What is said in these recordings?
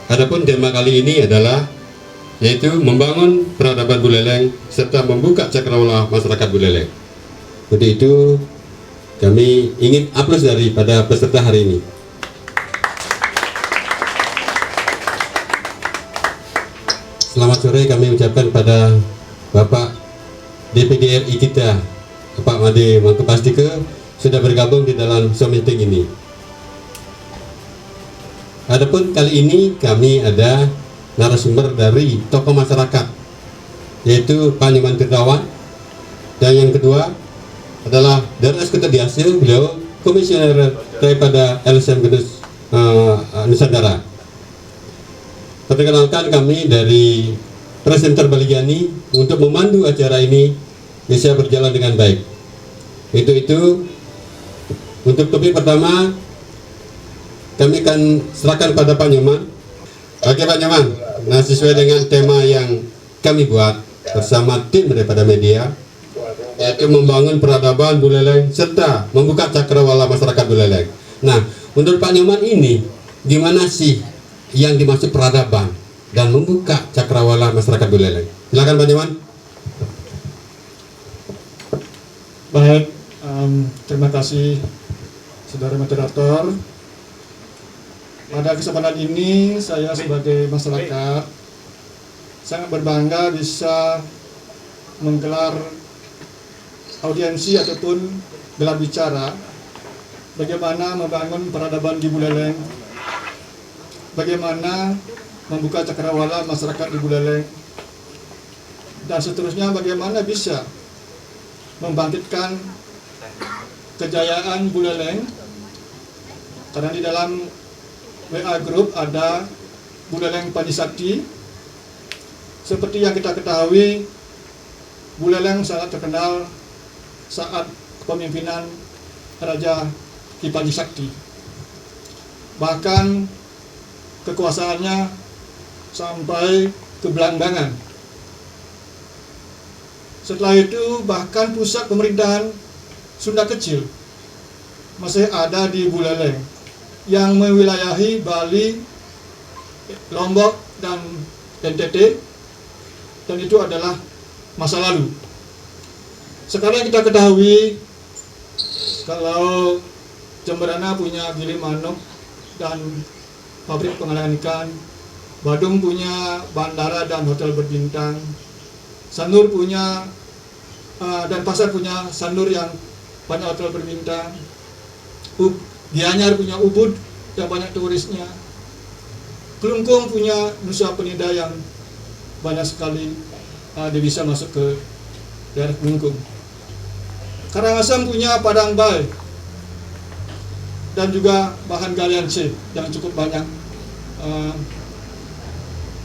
Adapun tema kali ini adalah yaitu membangun peradaban Buleleng serta membuka cakrawala masyarakat Buleleng. Untuk itu kami ingin aplaus daripada peserta hari ini. Selamat sore kami ucapkan pada Bapak DPD RI kita, Pak Made Mangkepastike, sudah bergabung di dalam Zoom meeting ini. Adapun kali ini kami ada narasumber dari tokoh masyarakat, yaitu Pak Nyoman Tirtawan, dan yang kedua adalah dari Eksekutif Diase, beliau komisioner daripada LSM Genus Nusantara. Perkenalkan kami dari presenter Baligiani untuk memandu acara ini bisa berjalan dengan baik. Itu untuk topik pertama kami akan serahkan pada Pak Nyoman. Oke Pak Nyoman, nah sesuai dengan tema yang kami buat bersama tim daripada media, yaitu membangun peradaban Buleleng serta membuka cakrawala masyarakat Buleleng. Nah, menurut Pak Nyoman ini gimana sih yang dimaksud peradaban dan membuka cakrawala masyarakat Buleleng? Silakan Pak Nyoman. Baik, terima kasih saudara moderator. Pada kesempatan ini saya sebagai masyarakat sangat berbangga bisa menggelar audiensi ataupun gelar bicara bagaimana membangun peradaban di Buleleng, bagaimana membuka cakrawala masyarakat di Buleleng, dan seterusnya bagaimana bisa membangkitkan kejayaan Buleleng. Karena di dalam WA Group ada Buleleng Panji Sakti. Seperti yang kita ketahui, Buleleng sangat terkenal saat kepemimpinan Raja Ki Panji Sakti. Bahkan kekuasaannya sampai ke Belambangan. Setelah itu bahkan pusat pemerintahan Sunda Kecil masih ada di Buleleng yang mewilayahi Bali, Lombok, dan NTT, dan itu adalah masa lalu. Sekarang kita ketahui kalau Jemberana punya Gili Manuk dan pabrik pengolahan ikan, Badung punya bandara dan hotel berbintang, Sanur punya dan Pasar punya Sanur yang banyak hotel berbintang, Gianyar punya Ubud yang banyak turisnya, Kelungkung punya Nusa Penida yang banyak sekali devisa masuk ke daerah Kelungkung. Karangasem punya Padang Bay dan juga bahan galian C yang cukup banyak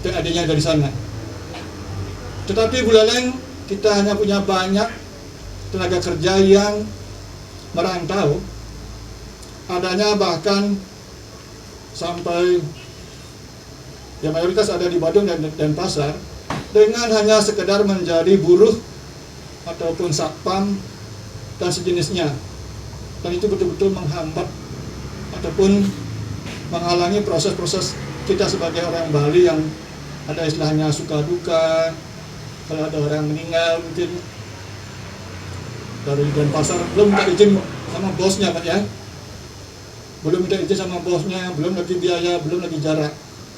TAD-nya dari sana. Tetapi Buleleng kita hanya punya banyak tenaga kerja yang merantau, adanya bahkan sampai yang mayoritas ada di Badung dan Denpasar, dengan hanya sekedar menjadi buruh ataupun satpam dan sejenisnya, dan itu betul-betul menghambat ataupun menghalangi proses-proses kita sebagai orang Bali yang ada istilahnya suka duka. Kalau ada orang meninggal mungkin dari Denpasar belum minta izin sama bosnya Pak ya, belum minta izin sama bosnya, belum lagi biaya, belum lagi jarak.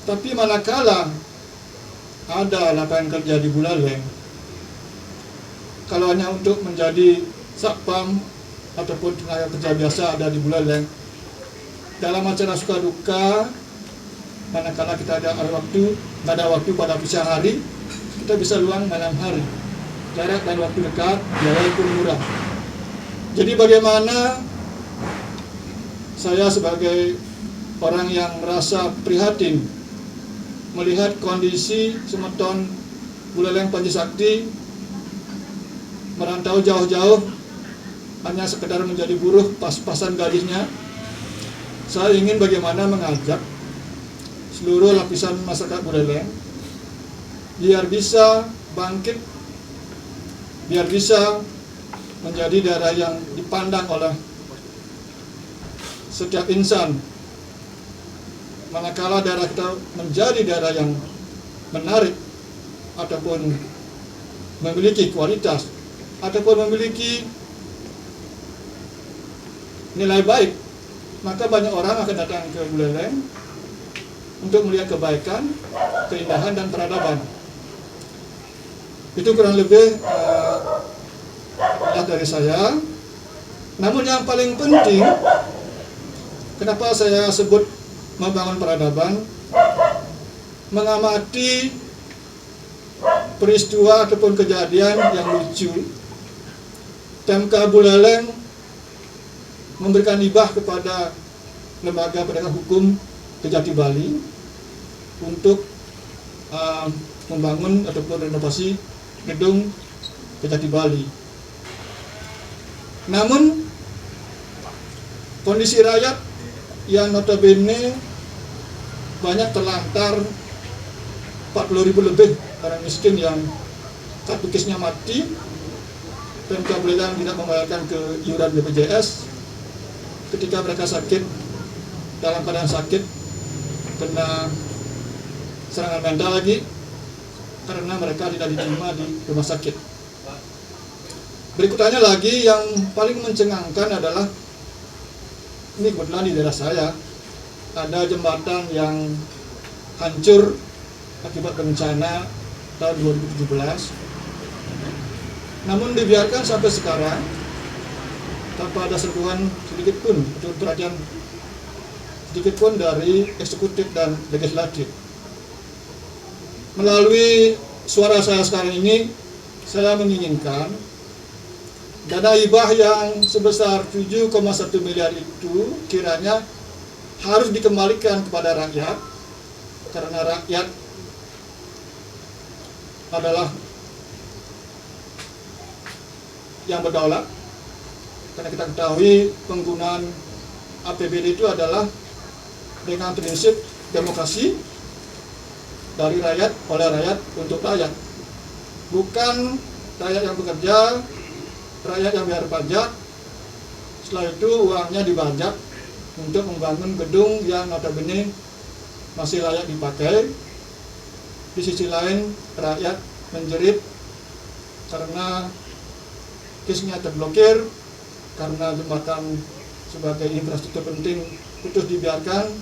Tapi manakala ada lapangan kerja di Buleleng, kalau hanya untuk menjadi satpam ataupun tenaga kerja biasa ada di Buleleng, dalam acara suka duka, manakala kita ada waktu, nggak ada waktu pada siang hari, kita bisa luang malam hari. Jarak dan waktu dekat, biaya pun murah. Jadi bagaimana saya sebagai orang yang merasa prihatin melihat kondisi semeton Buleleng Panji Sakti merantau jauh-jauh hanya sekedar menjadi buruh pas-pasan gajinya. Saya ingin bagaimana mengajak seluruh lapisan masyarakat Buleleng biar bisa bangkit, biar bisa menjadi daerah yang dipandang oleh setiap insan manakala daerah kita menjadi daerah yang menarik ataupun memiliki kualitas ataupun memiliki nilai baik, maka banyak orang akan datang ke Buleleng untuk melihat kebaikan, keindahan dan peradaban. Itu kurang lebih dari saya. Namun yang paling penting, kenapa saya sebut membangun peradaban, mengamati peristiwa ataupun kejadian yang lucu. Pemka Buleleng memberikan hibah kepada lembaga penegak hukum Kejati Bali untuk membangun ataupun renovasi gedung Kejati Bali. Namun kondisi rakyat yang notabene banyak terlantar, 40.000 lebih orang miskin yang kartu kisnya mati, Pemka Buleleng tidak membayarkan ke iuran BPJS ketika mereka sakit, dalam keadaan sakit, kena serangan mental lagi karena mereka tidak diterima di rumah sakit. Berikutnya lagi yang paling mencengangkan adalah, ini kebetulan di daerah saya ada jembatan yang hancur akibat bencana tahun 2017, namun dibiarkan sampai sekarang tanpa ada sentuhan sedikit pun atau perhatian sedikit pun dari eksekutif dan legislatif. Melalui suara saya sekarang ini, saya menginginkan dana hibah yang sebesar 7,1 miliar itu kiranya harus dikembalikan kepada rakyat, karena rakyat adalah yang berdaulat. Karena kita ketahui penggunaan APBD itu adalah dengan prinsip demokrasi, dari rakyat, oleh rakyat, untuk rakyat. Bukan rakyat yang bekerja, rakyat yang bayar pajak, setelah itu uangnya dibajak untuk membangun gedung yang notabene masih layak dipakai. Di sisi lain rakyat menjerit karena kisnya terblokir, karena jembatan sebagai infrastruktur penting putus dibiarkan.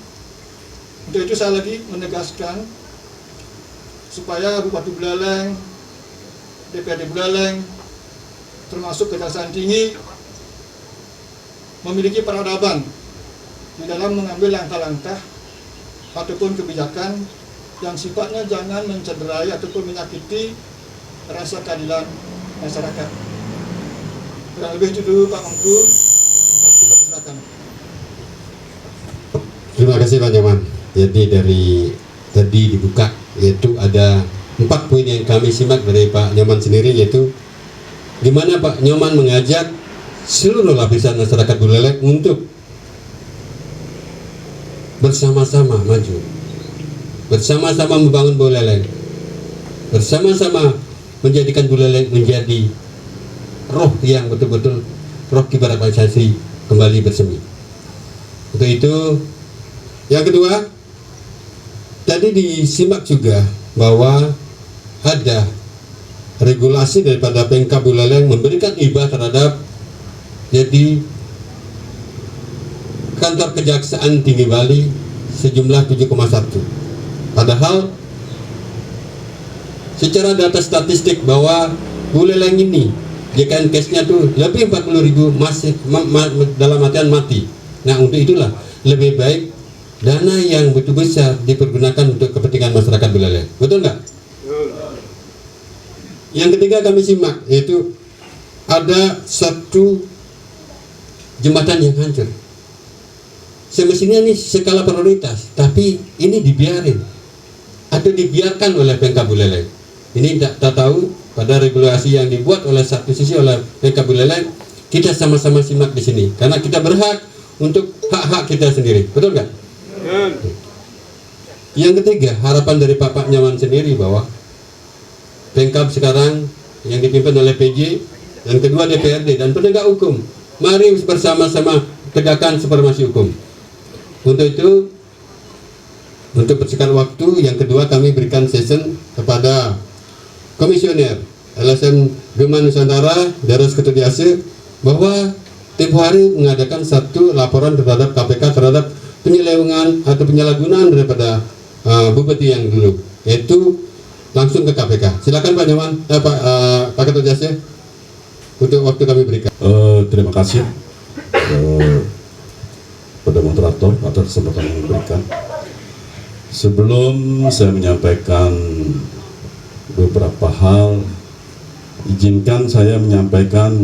Untuk itu saya lagi menegaskan supaya Bupati Buleleng, DPRD Buleleng, termasuk Kejaksaan Tinggi memiliki peradaban di dalam mengambil langkah-langkah ataupun kebijakan yang sifatnya jangan mencederai ataupun menyakiti rasa keadilan masyarakat. Kurang lebih itu dulu Pak Mangku, waktu kami silakan. Terima kasih Pak Nyoman. Jadi dari tadi dibuka, yaitu ada 4 poin yang kami simak dari Pak Nyoman sendiri, yaitu di mana Pak Nyoman mengajak seluruh lapisan masyarakat Buleleng untuk bersama-sama maju, bersama-sama membangun Buleleng, bersama-sama menjadikan Buleleng menjadi roh yang betul-betul roh kiberatisasi kembali bersemi. Untuk itu, yang kedua, tadi disimak juga bahwa ada regulasi daripada Pemka Buleleng memberikan hibah terhadap jadi kantor Kejaksaan Tinggi Bali sejumlah 7,1. Padahal secara data statistik bahwa Buleleng ini JKN case-nya tuh lebih 40.000 masih dalam artian mati. Nah, untuk itulah lebih baik dana yang begitu besar dipergunakan untuk kepentingan masyarakat Buleleng. Betul nggak? Yang ketiga kami simak, yaitu ada satu jembatan yang hancur. Semestinya ini skala prioritas, tapi ini dibiarin atau dibiarkan oleh Pemka Buleleng. Ini tak tahu pada regulasi yang dibuat oleh satu sisi oleh Pemka Buleleng, kita sama-sama simak di sini karena kita berhak untuk hak-hak kita sendiri. Betul nggak? Yang ketiga, harapan dari Pak Nyoman sendiri bahwa Pemkab sekarang yang dipimpin oleh PJ dan kedua DPRD dan penegak hukum, mari bersama-sama tegakkan supremasi hukum. Untuk itu untuk persingkat waktu, yang kedua kami berikan session kepada komisioner LSM Gema Nusantara Daerah Ketut Yase bahwa tempoh hari mengadakan satu laporan terhadap KPK terhadap penyelewengan atau penyalahgunaan daripada bupati yang dulu, yaitu langsung ke KPK. Silakan Pak Nyaman, Pak Ketut Yase, untuk waktu kami berikan. Terima kasih pada moderator atas kesempatan yang diberikan. Sebelum saya menyampaikan beberapa hal, izinkan saya menyampaikan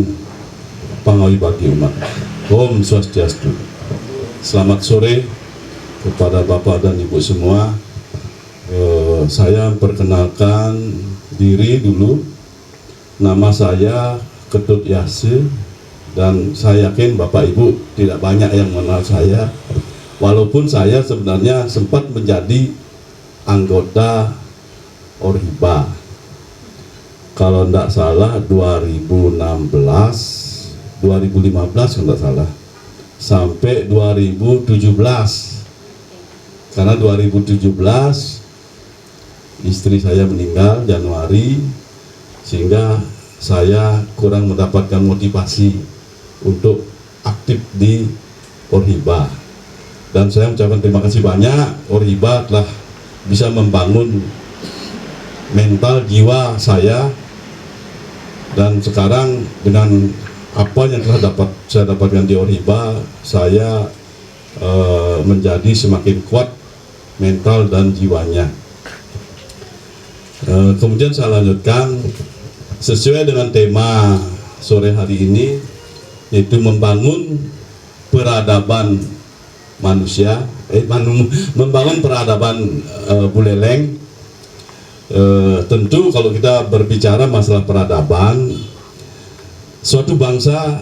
pangawibati umat. Om Swastiastu. Selamat sore kepada Bapak dan Ibu semua. Saya perkenalkan diri dulu. Nama saya Ketut Yase, dan saya yakin Bapak Ibu tidak banyak yang mengenal saya, walaupun saya sebenarnya sempat menjadi anggota Orhiba, kalau tidak salah 2016, 2015 kalau tidak salah, sampai 2017. Karena 2017 istri saya meninggal Januari, sehingga saya kurang mendapatkan motivasi untuk aktif di Orhiba. Dan saya mengucapkan terima kasih banyak, Orhiba telah bisa membangun mental jiwa saya, dan sekarang dengan apa yang telah saya dapatkan di Orhiba, saya menjadi semakin kuat mental dan jiwanya. Kemudian saya lanjutkan sesuai dengan tema sore hari ini, yaitu membangun peradaban manusia, membangun peradaban Buleleng. Tentu kalau kita berbicara masalah peradaban, suatu bangsa,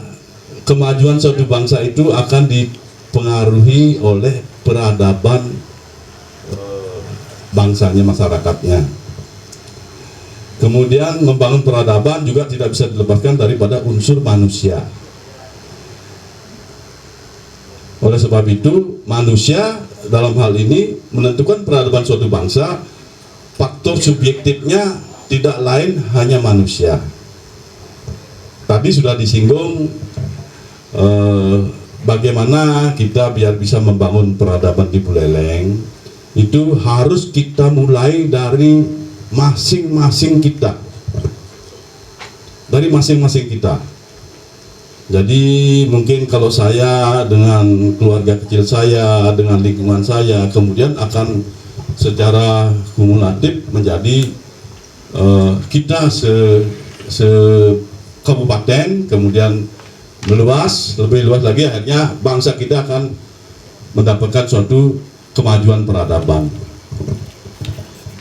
kemajuan suatu bangsa itu akan dipengaruhi oleh peradaban bangsanya, masyarakatnya. Kemudian membangun peradaban juga tidak bisa dilepaskan daripada unsur manusia. Oleh sebab itu, manusia dalam hal ini menentukan peradaban suatu bangsa. Faktor subjektifnya tidak lain hanya manusia. Tadi sudah disinggung bagaimana kita biar bisa membangun peradaban di Buleleng. Itu harus kita mulai dari masing-masing kita, dari masing-masing kita. Jadi mungkin kalau saya dengan keluarga kecil saya, dengan lingkungan saya, kemudian akan secara kumulatif menjadi kita se kabupaten, kemudian meluas, lebih luas lagi, akhirnya bangsa kita akan mendapatkan suatu kemajuan peradaban.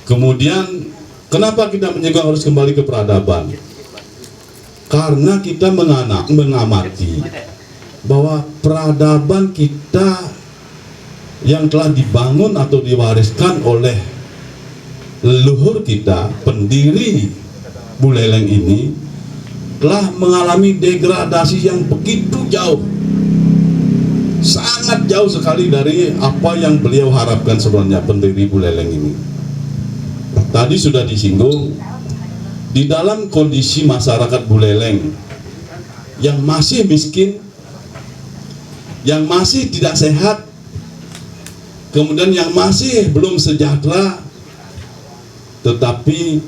Kemudian kenapa kita menyinggung harus kembali ke peradaban? Karena kita mengamati bahwa peradaban kita yang telah dibangun atau diwariskan oleh leluhur kita, pendiri Buleleng ini, telah mengalami degradasi yang begitu jauh, sangat jauh sekali dari apa yang beliau harapkan sebenarnya, pendiri Buleleng ini. Tadi sudah disinggung, di dalam kondisi masyarakat Buleleng yang masih miskin, yang masih tidak sehat, kemudian yang masih belum sejahtera, tetapi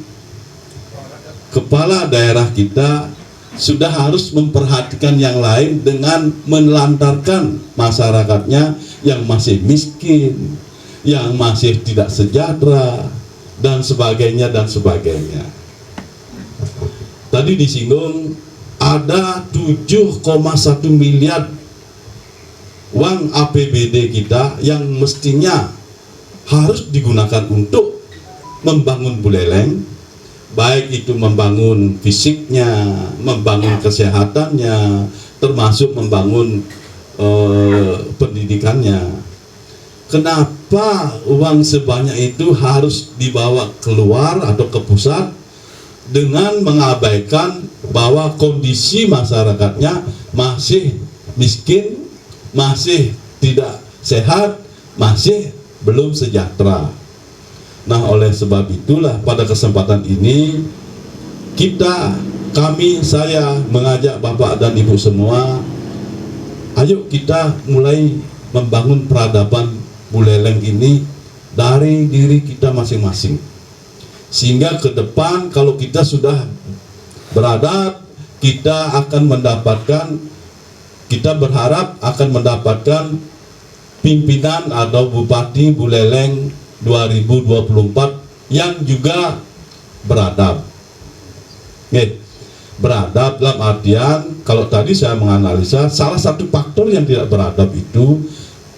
kepala daerah kita sudah harus memperhatikan yang lain dengan menelantarkan masyarakatnya yang masih miskin, yang masih tidak sejahtera, dan sebagainya dan sebagainya. Tadi disinggung ada 7,1 miliar uang APBD kita yang mestinya harus digunakan untuk membangun Buleleng, baik itu membangun fisiknya, membangun kesehatannya, termasuk membangun pendidikannya. Kenapa uang sebanyak itu harus dibawa keluar atau ke pusat dengan mengabaikan bahwa kondisi masyarakatnya masih miskin, masih tidak sehat, masih belum sejahtera. Nah, oleh sebab itulah pada kesempatan ini saya mengajak Bapak dan Ibu semua, ayo kita mulai membangun peradaban Buleleng ini dari diri kita masing-masing. Sehingga ke depan kalau kita sudah beradab, kita berharap akan mendapatkan pimpinan atau Bupati Buleleng 2024 yang juga beradab. Beradab dalam artian, kalau tadi saya menganalisa, salah satu faktor yang tidak beradab itu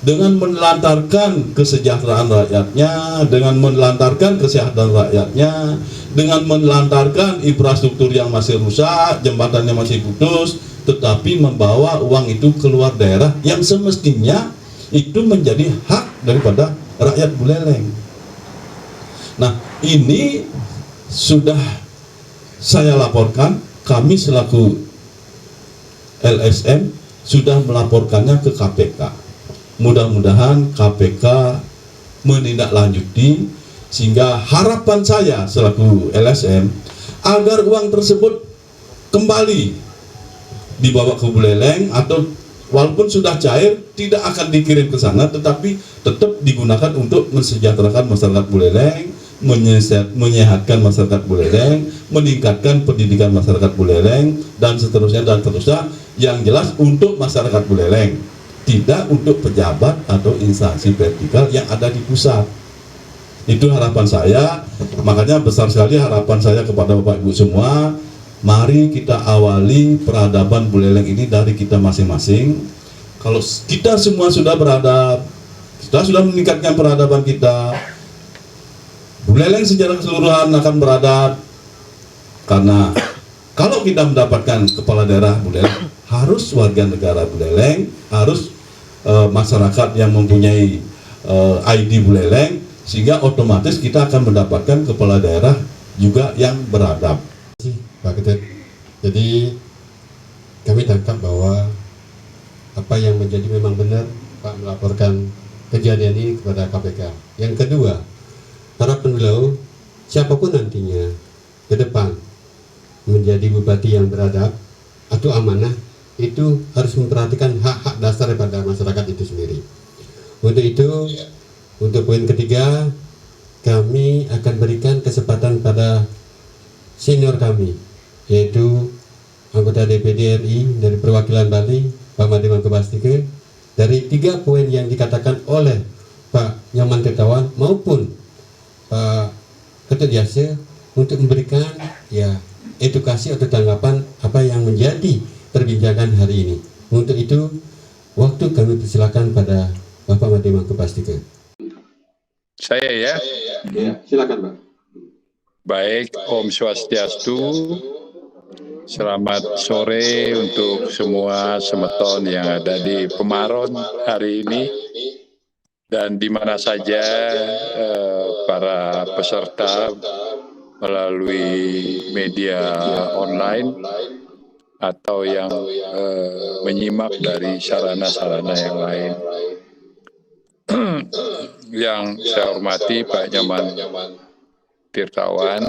dengan menelantarkan kesejahteraan rakyatnya, dengan menelantarkan kesehatan rakyatnya, dengan menelantarkan infrastruktur yang masih rusak, jembatannya masih putus, tetapi membawa uang itu keluar daerah yang semestinya itu menjadi hak daripada rakyat Buleleng. Nah, ini sudah saya laporkan, kami selaku LSM sudah melaporkannya ke KPK. Mudah-mudahan KPK menindaklanjuti, sehingga harapan saya selaku LSM agar uang tersebut kembali dibawa ke Buleleng, atau walaupun sudah cair tidak akan dikirim ke sana, tetapi tetap digunakan untuk mensejahterakan masyarakat Buleleng, menyehatkan masyarakat Buleleng, meningkatkan pendidikan masyarakat Buleleng, dan seterusnya yang jelas untuk masyarakat Buleleng, tidak untuk pejabat atau instansi vertikal yang ada di pusat. Itu harapan saya. Makanya besar sekali harapan saya kepada Bapak Ibu semua, mari kita awali peradaban Buleleng ini dari kita masing-masing. Kalau kita semua sudah beradab, kita sudah meningkatkan peradaban kita, Buleleng secara keseluruhan akan beradab. Karena kalau kita mendapatkan kepala daerah Buleleng, harus warga negara Buleleng, harus masyarakat yang mempunyai ID Buleleng, sehingga otomatis kita akan mendapatkan kepala daerah juga yang beradab. Pak Ketut, jadi kami tangkap bahwa apa yang menjadi memang benar Pak melaporkan kejadian ini kepada KPK. Yang kedua, harapan beliau siapapun nantinya ke depan menjadi bupati yang beradab atau amanah, itu harus memperhatikan hak-hak dasar daripada masyarakat itu sendiri. Untuk itu, untuk poin ketiga, kami akan berikan kesempatan pada senior kami, yaitu anggota DPD RI dari perwakilan Bali, Pak Made Mangkubastike, dari 3 poin yang dikatakan oleh Pak Nyoman Tirtawan maupun Pak Ketut Yase, untuk memberikan edukasi atau tanggapan apa yang menjadi perbincangan hari ini. Untuk itu, waktu kami persilakan pada Bapak Made Mangkubastike. Saya ya. Silakan Pak. Baik, Om Swastiastu. Selamat sore untuk semua semeton yang ada di Pemaron hari ini dan di mana saja para peserta melalui media online atau yang menyimak dari sarana-sarana yang lain. Yang saya hormati Pak Nyoman Tirtawan,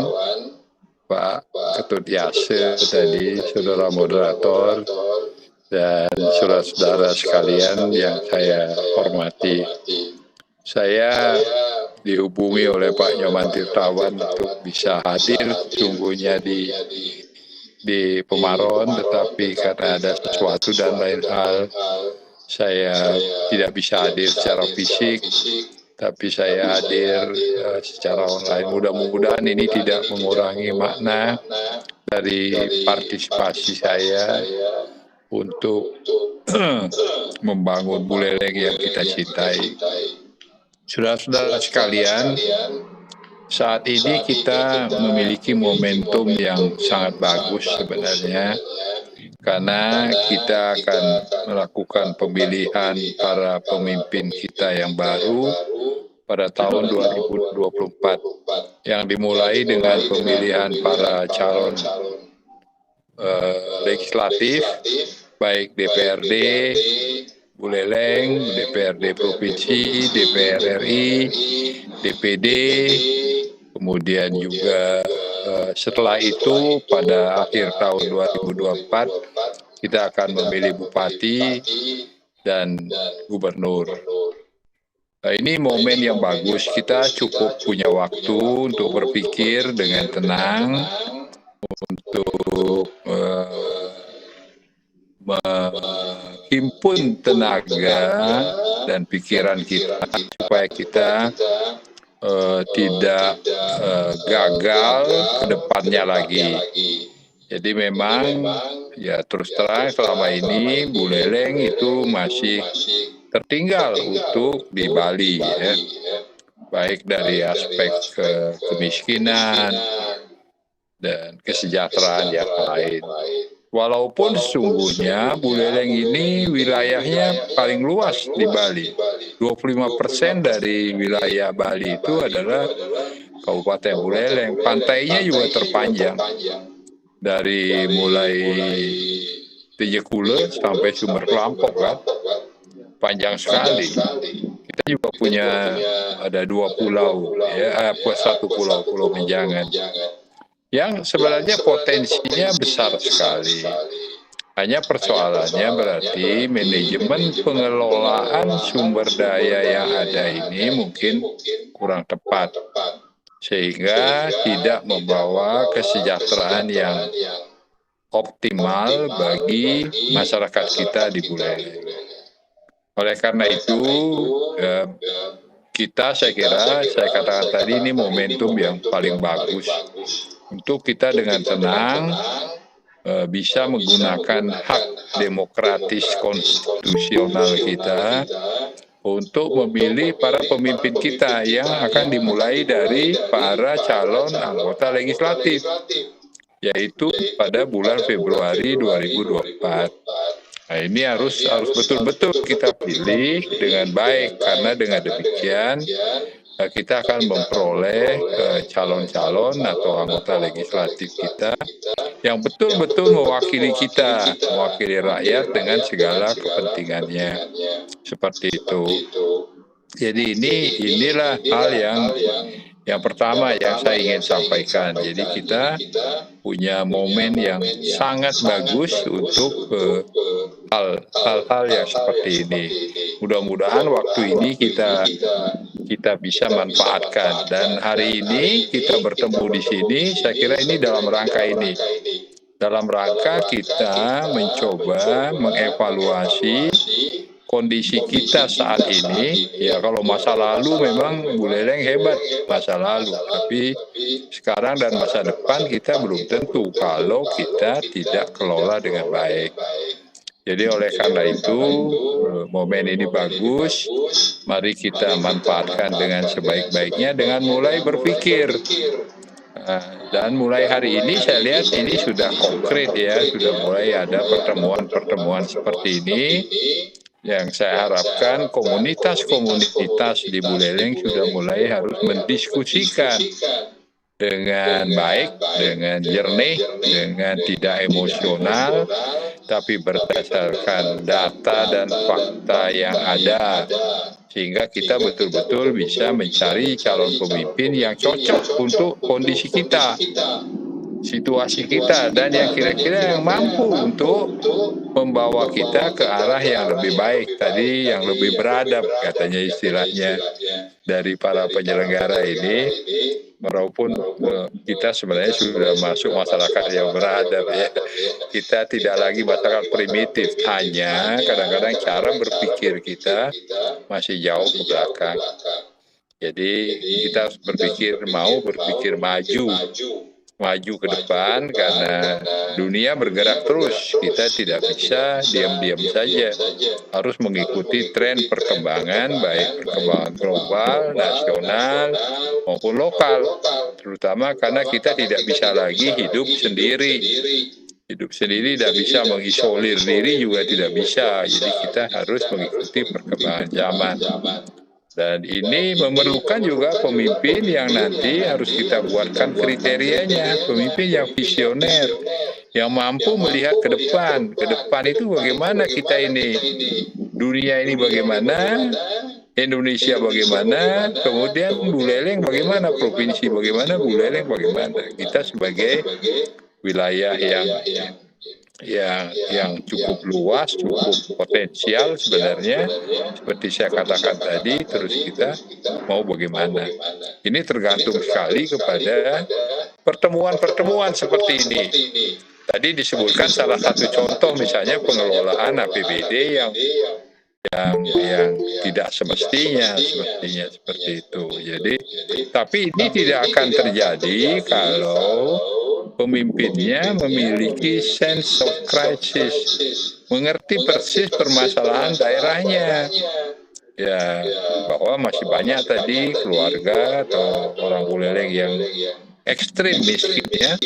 Pak Ketut Yase tadi, saudara moderator, dan saudara-saudara sekalian yang saya hormati. Saya dihubungi oleh Pak Nyoman Tirtawan untuk bisa hadir sungguhnya di Pemaron, tetapi karena ada sesuatu dan lain hal, saya tidak bisa hadir secara fisik, tapi saya hadir secara online. Mudah-mudahan ini tidak mengurangi makna dari partisipasi saya untuk membangun Buleleng yang kita cintai. Saudara-saudara sekalian, saat ini kita memiliki momentum yang sangat bagus sebenarnya, karena kita akan melakukan pemilihan para pemimpin kita yang baru pada tahun 2024, yang dimulai dengan pemilihan para calon legislatif, baik DPRD, Buleleng, DPRD Provinsi, DPR RI, DPD, kemudian juga setelah itu pada akhir tahun 2024 kita akan memilih bupati dan gubernur. Nah, ini momen yang bagus, kita cukup punya waktu untuk berpikir dengan tenang, untuk menghimpun tenaga dan pikiran kita supaya kita tidak gagal ke depannya lagi. Jadi memang ya terus terang selama ini Buleleng itu masih tertinggal untuk di Bali ya. Baik dari aspek kemiskinan dan kesejahteraan yang lain. Walaupun sesungguhnya Buleleng ini wilayahnya paling luas di Bali. 25% dari wilayah Bali itu adalah Kabupaten Buleleng. Pantainya juga terpanjang. Dari mulai Tejekule sampai Sumber Kelampok kan. Panjang sekali. Kita juga punya ada 2 pulau, ya, satu pulau, Pulau Menjangan. Yang sebenarnya potensinya besar sekali. Hanya persoalannya berarti manajemen pengelolaan sumber daya yang ada ini mungkin kurang tepat. Sehingga tidak membawa kesejahteraan yang optimal bagi masyarakat kita di Buleleng. Oleh karena itu, saya kira, saya katakan tadi ini momentum yang paling bagus untuk kita dengan tenang bisa menggunakan hak demokratis konstitusional kita untuk memilih para pemimpin kita yang akan dimulai dari para calon anggota legislatif, yaitu pada bulan Februari 2024. Nah, ini harus betul-betul kita pilih dengan baik, karena dengan demikian kita akan memperoleh calon-calon atau anggota legislatif kita yang betul-betul mewakili kita, mewakili rakyat dengan segala kepentingannya. Seperti itu. Jadi inilah hal yang pertama yang saya ingin sampaikan. Jadi kita punya momen yang sangat bagus untuk hal-hal yang seperti ini. Mudah-mudahan waktu ini kita bisa manfaatkan. Dan hari ini kita bertemu di sini, saya kira ini dalam rangka ini. Dalam rangka kita mencoba mengevaluasi kondisi kita saat ini. Ya, kalau masa lalu memang Buleleng hebat masa lalu, tapi sekarang dan masa depan kita belum tentu kalau kita tidak kelola dengan baik. Jadi oleh karena itu momen ini bagus, mari kita manfaatkan dengan sebaik-baiknya dengan mulai berpikir. Dan mulai hari ini saya lihat ini sudah konkret ya, sudah mulai ada pertemuan-pertemuan seperti ini. Yang saya harapkan komunitas-komunitas di Buleleng sudah mulai harus mendiskusikan dengan baik, dengan jernih, dengan tidak emosional, tapi berdasarkan data dan fakta yang ada, sehingga kita betul-betul bisa mencari calon pemimpin yang cocok untuk kondisi kita, situasi kita, dan yang kira-kira yang mampu untuk membawa kita ke arah yang lebih baik tadi, yang lebih beradab katanya istilahnya dari para penyelenggara ini. Walaupun kita sebenarnya sudah masuk masyarakat yang beradab ya, kita tidak lagi masyarakat primitif, hanya kadang-kadang cara berpikir kita masih jauh ke belakang. Jadi kita harus berpikir maju ke depan, karena dunia bergerak terus. Kita tidak bisa diam-diam saja, harus mengikuti tren perkembangan, baik perkembangan global, nasional maupun lokal, terutama karena kita tidak bisa lagi hidup sendiri, tidak bisa mengisolir diri juga tidak bisa. Jadi kita harus mengikuti perkembangan zaman. Dan ini memerlukan juga pemimpin yang nanti harus kita buatkan kriterianya, pemimpin yang visioner, yang mampu melihat ke depan. Ke depan itu bagaimana kita ini 20 dunia ini bagaimana, Indonesia bagaimana, kemudian Buleleng bagaimana, provinsi bagaimana, Buleleng bagaimana. Kita sebagai wilayah yang cukup luas, cukup potensial sebenarnya, seperti saya katakan tadi, terus kita mau bagaimana. Ini tergantung sekali kepada pertemuan-pertemuan seperti ini. Tadi disebutkan salah satu contoh misalnya pengelolaan APBD yang tidak semestinya seperti itu. Jadi, tapi ini tidak akan terjadi kalau pemimpinnya memiliki sense of crisis, mengerti persis permasalahan daerahnya. Ya, bahwa masih banyak tadi keluarga atau orang Buleleng yang ekstrim miskinnya,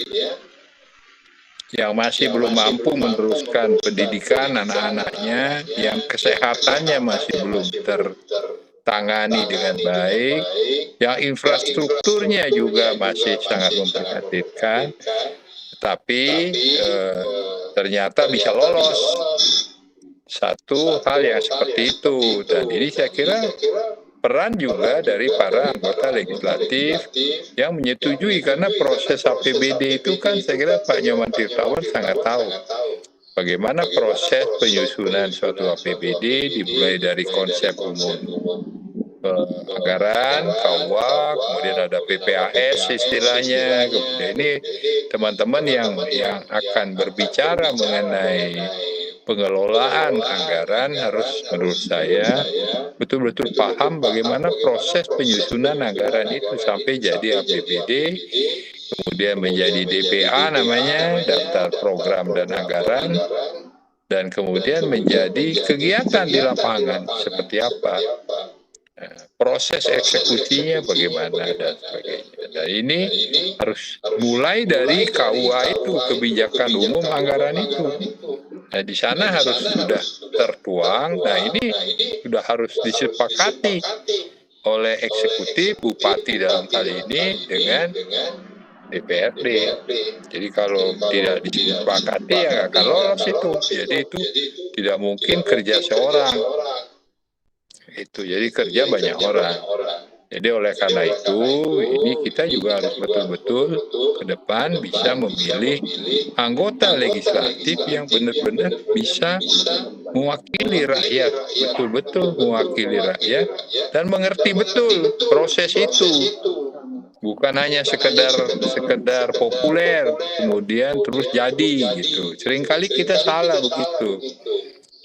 yang masih belum mampu meneruskan pendidikan anak-anaknya, yang kesehatannya masih belum tertangani dengan baik, yang infrastrukturnya juga masih sangat memprihatinkan, tapi ternyata bisa lolos. Satu hal yang seperti itu, dan ini saya kira peran juga dari para anggota legislatif yang menyetujui, karena proses APBD itu kan saya kira Pak Nyoman Tirtawan sangat tahu bagaimana proses penyusunan suatu APBD, dimulai dari konsep umum anggaran, KUA, kemudian ada PPAS istilahnya, kemudian ini teman-teman yang akan berbicara mengenai pengelolaan anggaran harus menurut saya betul-betul paham bagaimana proses penyusunan anggaran itu sampai jadi APBD, kemudian menjadi DPA namanya, daftar program dan anggaran, dan kemudian menjadi kegiatan di lapangan seperti apa, proses eksekusinya bagaimana dan sebagainya. Dan ini harus mulai dari KUA itu, kebijakan umum anggaran itu. Nah, di sana harus sudah tertuang. Nah, ini sudah harus disepakati oleh eksekutif, bupati dalam hal ini dengan DPRD. Jadi kalau tidak disepakati ya nggak akan lolos itu. Jadi itu tidak mungkin kerja seorang. Itu jadi kerja banyak orang. Jadi oleh karena itu ini kita juga harus betul-betul ke depan bisa memilih anggota legislatif yang benar-benar bisa mewakili rakyat, betul-betul mewakili rakyat dan mengerti betul proses itu. Bukan hanya sekedar populer kemudian terus jadi gitu. Seringkali kita salah begitu.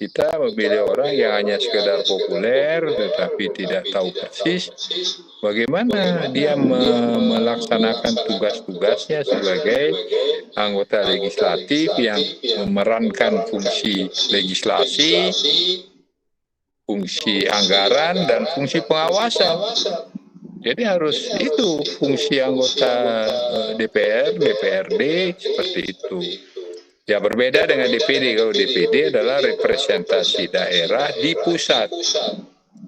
Kita memilih orang yang hanya sekedar populer tetapi tidak tahu persis bagaimana dia melaksanakan tugas-tugasnya sebagai anggota legislatif yang memerankan fungsi legislasi, fungsi anggaran, dan fungsi pengawasan. Jadi harus itu fungsi anggota DPR, DPRD seperti itu. Ya berbeda dengan DPD. Kalau DPD adalah representasi daerah di pusat.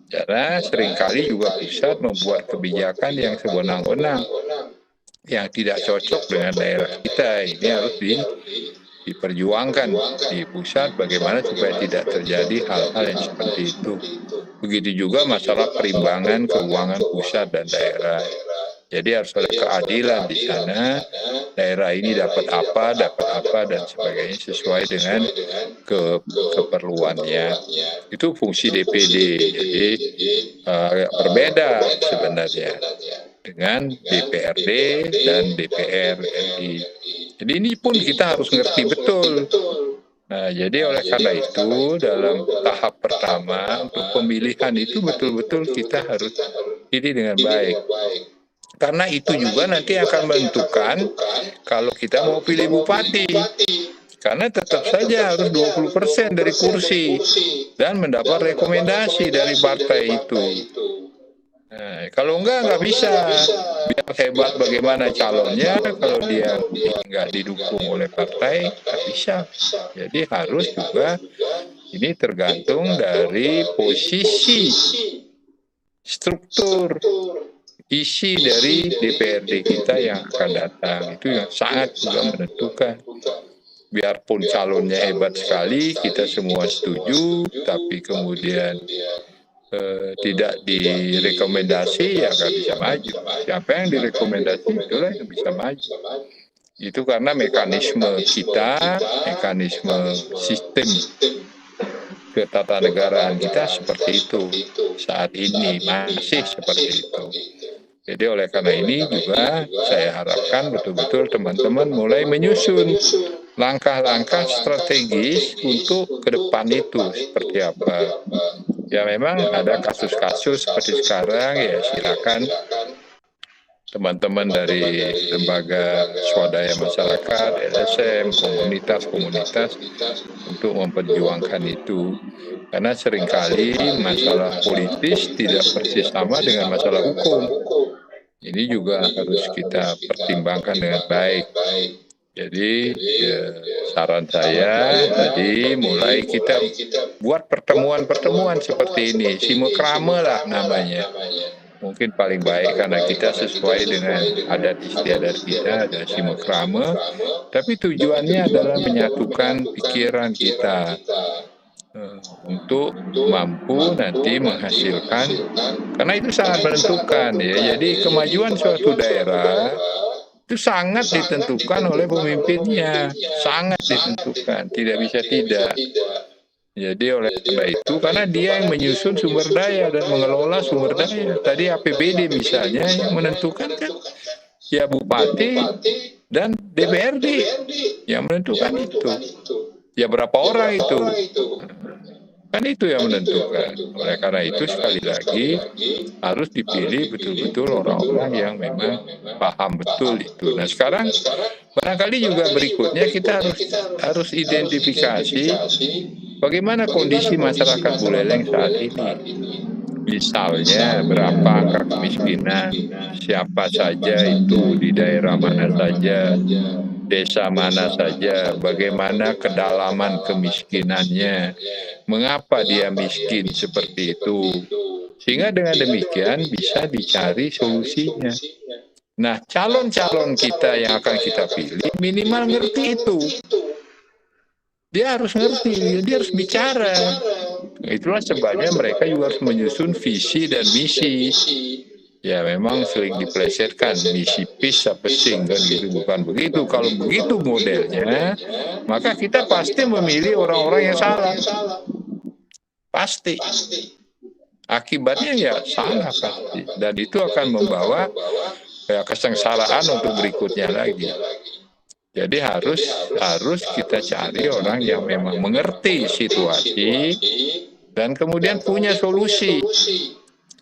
Karena seringkali juga pusat membuat kebijakan yang sewenang-wenang, yang tidak cocok dengan daerah kita. Ini harus diperjuangkan di pusat bagaimana supaya tidak terjadi hal-hal yang seperti itu. Begitu juga masalah perimbangan keuangan pusat dan daerah. Jadi harus ada keadilan di sana, daerah ini dapat apa dan sebagainya sesuai dengan keperluannya. Itu fungsi DPD. Jadi agak berbeda sebenarnya dengan DPRD dan DPR RI. Jadi ini pun kita harus ngerti betul. Nah, jadi oleh karena itu dalam tahap pertama untuk pemilihan itu betul-betul kita harus pilih dengan baik. Karena itu juga nanti akan menentukan kalau kita mau pilih bupati. Karena tetap saja harus 20% dari kursi dan mendapat rekomendasi dari partai itu. Nah, kalau nggak bisa. Biar hebat bagaimana calonnya, kalau dia nggak didukung oleh partai, nggak bisa. Jadi harus juga ini tergantung dari posisi struktur isi dari DPRD kita yang akan datang. Itu yang sangat juga menentukan. biarpun calonnya hebat sekali, kita semua setuju, tapi kemudian tidak direkomendasi, ya nggak bisa maju. Siapa yang direkomendasi, itulah yang bisa maju. Itu karena mekanisme kita, mekanisme sistem ketatanegaraan kita seperti itu. Saat ini masih seperti itu. Jadi oleh karena ini juga saya harapkan betul-betul teman-teman mulai menyusun langkah-langkah strategis untuk ke depan itu seperti apa. Ya memang ada kasus-kasus seperti sekarang, ya silakan teman-teman dari lembaga swadaya masyarakat, LSM, komunitas-komunitas untuk memperjuangkan itu. Karena seringkali masalah politis tidak persis sama dengan masalah hukum. Ini juga harus kita pertimbangkan dengan baik. Jadi saran saya tadi mulai kita buat pertemuan-pertemuan seperti ini, simekrame lah namanya. Mungkin paling baik karena kita sesuai dengan adat istiadat kita, ada simekrame, tapi tujuannya adalah menyatukan pikiran kita untuk mampu nanti menghasilkan, karena itu sangat menentukan ya. Jadi kemajuan suatu daerah itu sangat ditentukan oleh pemimpinnya, sangat ditentukan, tidak bisa tidak. Jadi oleh karena itu, karena dia yang menyusun sumber daya dan mengelola sumber daya. Tadi APBD misalnya yang menentukan kan ya bupati dan DPRD yang menentukan itu. Ya berapa orang itu? Kan itu yang menentukan. Oleh karena itu sekali lagi harus dipilih betul-betul orang-orang yang memang paham betul itu. Nah sekarang barangkali juga berikutnya kita harus identifikasi bagaimana kondisi masyarakat Buleleng saat ini. Misalnya berapa angka kemiskinan, siapa saja itu di daerah mana saja, desa mana saja, bagaimana kedalaman kemiskinannya, mengapa dia miskin seperti itu. Sehingga dengan demikian bisa dicari solusinya. Nah, calon-calon kita yang akan kita pilih minimal ngerti itu. Dia harus ngerti, dia harus bicara. Itulah sebabnya mereka juga harus menyusun visi dan misi. Ya memang sering diplesetkan, misi PIS apa sing kan gitu, bukan begitu. Kalau begitu modelnya, maka kita pasti memilih orang-orang yang salah. Pasti. Akibatnya ya salah pasti. Dan itu akan membawa kesengsaraan untuk berikutnya lagi. Jadi harus kita cari orang yang memang mengerti situasi dan kemudian punya solusi.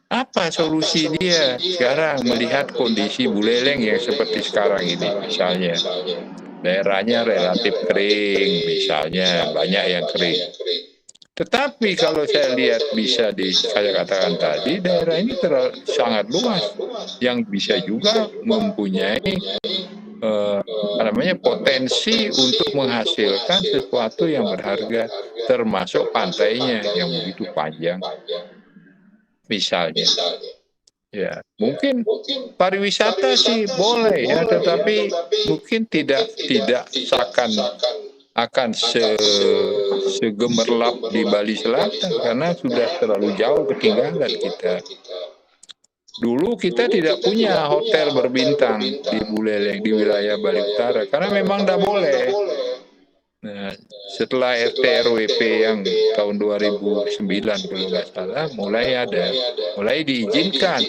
Apa solusi dia sekarang melihat kondisi Buleleng yang seperti sekarang ini misalnya. Daerahnya relatif kering misalnya, banyak yang kering. Tetapi kalau saya lihat bisa saya katakan tadi, daerah ini sangat luas yang bisa juga mempunyai potensi untuk menghasilkan sesuatu yang berharga, termasuk pantainya yang begitu panjang misalnya. Ya mungkin pariwisata sih boleh ya, tetapi mungkin tidak akan segemerlap di Bali Selatan karena sudah terlalu jauh ketinggalan kita. Dulu kita tidak punya hotel berbintang di Buleleng, di wilayah Bali Utara, karena memang tidak boleh. Nah, setelah RT RWP yang tahun 2009 kalau nggak salah, mulai diizinkan.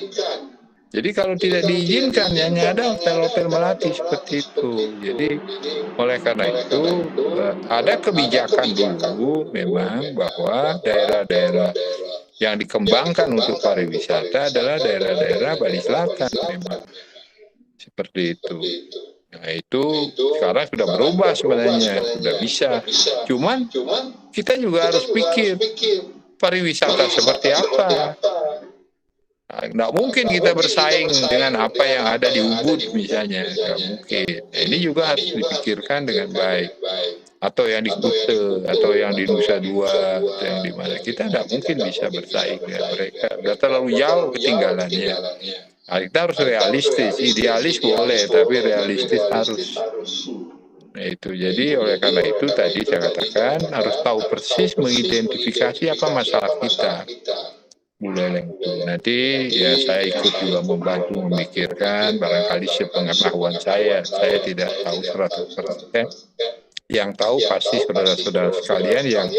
Jadi kalau tidak diizinkan, hanya ada hotel-hotel melati seperti itu. Jadi oleh karena itu ada kebijakan dulu memang bahwa daerah-daerah yang dikembangkan untuk pariwisata adalah daerah-daerah Bali Selatan memang seperti itu. Nah itu sekarang sudah berubah sebenarnya, sudah bisa. Cuman kita juga harus pikir pariwisata seperti apa. Nggak mungkin kita bersaing dengan apa yang ada di Ubud misalnya, nggak mungkin. Nah, ini juga harus dipikirkan dengan baik. Atau yang di Kute, atau yang di Nusa Dua, atau yang di mana. Kita nggak mungkin bisa bersaing dengan mereka. Sudah terlalu jauh ketinggalannya. Nah, kita harus realistis, idealis boleh, tapi realistis harus. Nah, itu jadi oleh karena itu tadi saya katakan harus tahu persis mengidentifikasi apa masalah kita. Buleleng itu nanti ya saya ikut juga membantu memikirkan barangkali sepengetahuan saya tidak tahu 100%. Yang tahu pasti saudara-saudara sekalian yang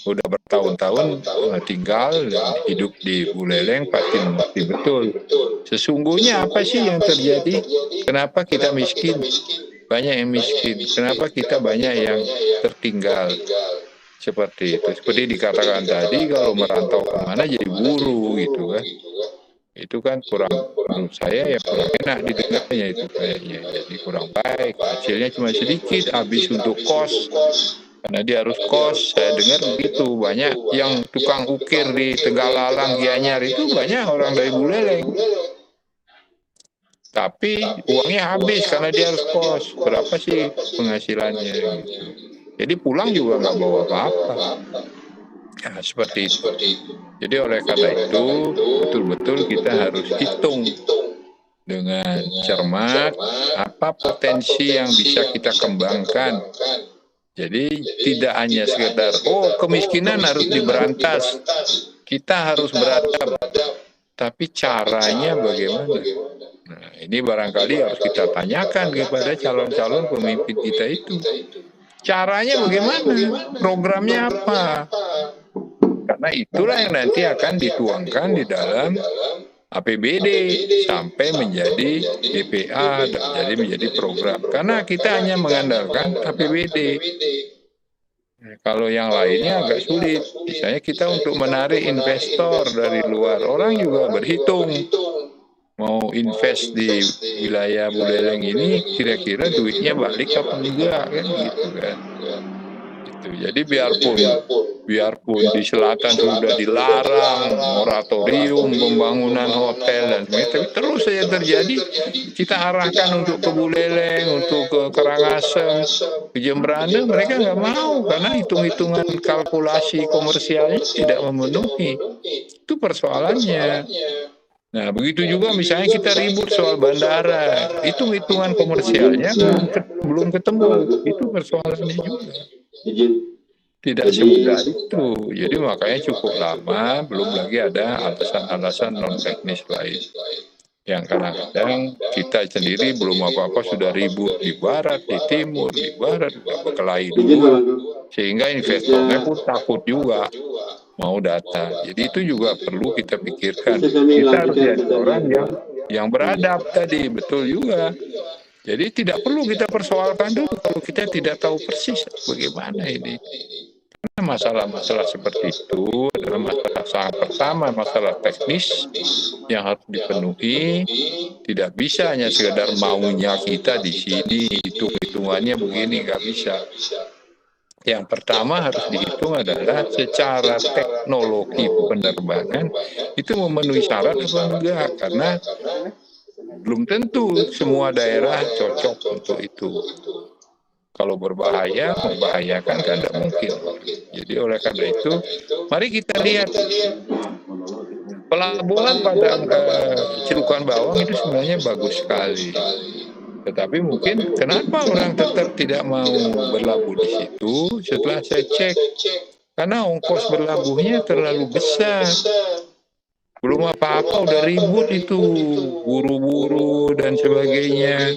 udah bertahun-tahun tinggal dan hidup di Buleleng pasti mengerti betul. Sesungguhnya apa sih yang terjadi? Kenapa kita miskin? Banyak yang miskin. Kenapa kita banyak yang tertinggal? Seperti itu. Seperti dikatakan tadi, kalau merantau kemana jadi buruh gitu kan. Itu kan kurang, menurut saya ya kurang enak didengarnya itu kayaknya. Jadi kurang baik. Hasilnya cuma sedikit, habis untuk kos. Karena dia harus kos, saya dengar begitu. Banyak yang tukang ukir di Tegalalang, Gianyar itu banyak orang dari Buleleng. Tapi uangnya habis karena dia harus kos. Berapa sih penghasilannya gitu. Jadi pulang juga nggak bawa apa-apa. Ya, seperti itu. Jadi oleh karena itu, betul-betul kita harus hitung dengan cermat apa potensi yang bisa kita kembangkan. Jadi tidak hanya sekedar, kemiskinan harus diberantas, kita harus beradab, tapi caranya bagaimana? Nah, ini barangkali harus kita tanyakan kepada calon-calon pemimpin kita itu. Caranya bagaimana? Programnya apa? Karena itulah yang nanti akan dituangkan di dalam APBD sampai menjadi DPA dan jadi menjadi program. Karena kita hanya mengandalkan APBD. Kalau yang lainnya agak sulit. Misalnya kita untuk menarik investor dari luar, orang juga berhitung. Mau invest di wilayah Buleleng ini kira-kira duitnya balik apa enggak kan gitu kan. Gitu. Jadi biarpun di selatan sudah dilarang moratorium pembangunan hotel dan sebagainya, tapi terus saja terjadi. Kita arahkan untuk ke Buleleng, untuk ke Karangasem, ke Jembrana, mereka nggak mau karena hitung-hitungan kalkulasi komersialnya tidak memenuhi. Itu persoalannya. Nah, begitu juga misalnya kita ribut soal bandara, hitung-hitungan komersialnya belum ketemu, itu persoalannya juga. Tidak semudah itu, jadi makanya cukup lama, belum lagi ada alasan-alasan non teknis lain. Yang kadang-kadang kita sendiri belum apa-apa sudah ribut di barat, di timur, di barat, berkelahi dulu, sehingga investornya pun takut juga mau datang. Jadi itu juga perlu kita pikirkan. Kita harus jadi orang yang beradab tadi, betul juga. Jadi tidak perlu kita persoalkan dulu kalau kita tidak tahu persis bagaimana ini. Karena masalah-masalah seperti itu adalah masalah sangat pertama, masalah teknis yang harus dipenuhi. Tidak bisa hanya sekedar maunya kita di sini, hitung-hitungannya begini, nggak bisa. Yang pertama harus dihitung adalah secara teknologi penerbangan itu memenuhi syarat apa enggak, karena belum tentu semua daerah cocok untuk itu. Kalau berbahaya, membahayakan kan tidak mungkin. Jadi oleh karena itu, mari kita lihat pelabuhan pada Celukan Bawang itu sebenarnya bagus sekali. Tetapi mungkin kenapa orang tetap tidak mau berlabuh di situ? Setelah saya cek, karena ongkos berlabuhnya terlalu besar. Belum apa-apa udah ribut itu, buru-buru dan sebagainya.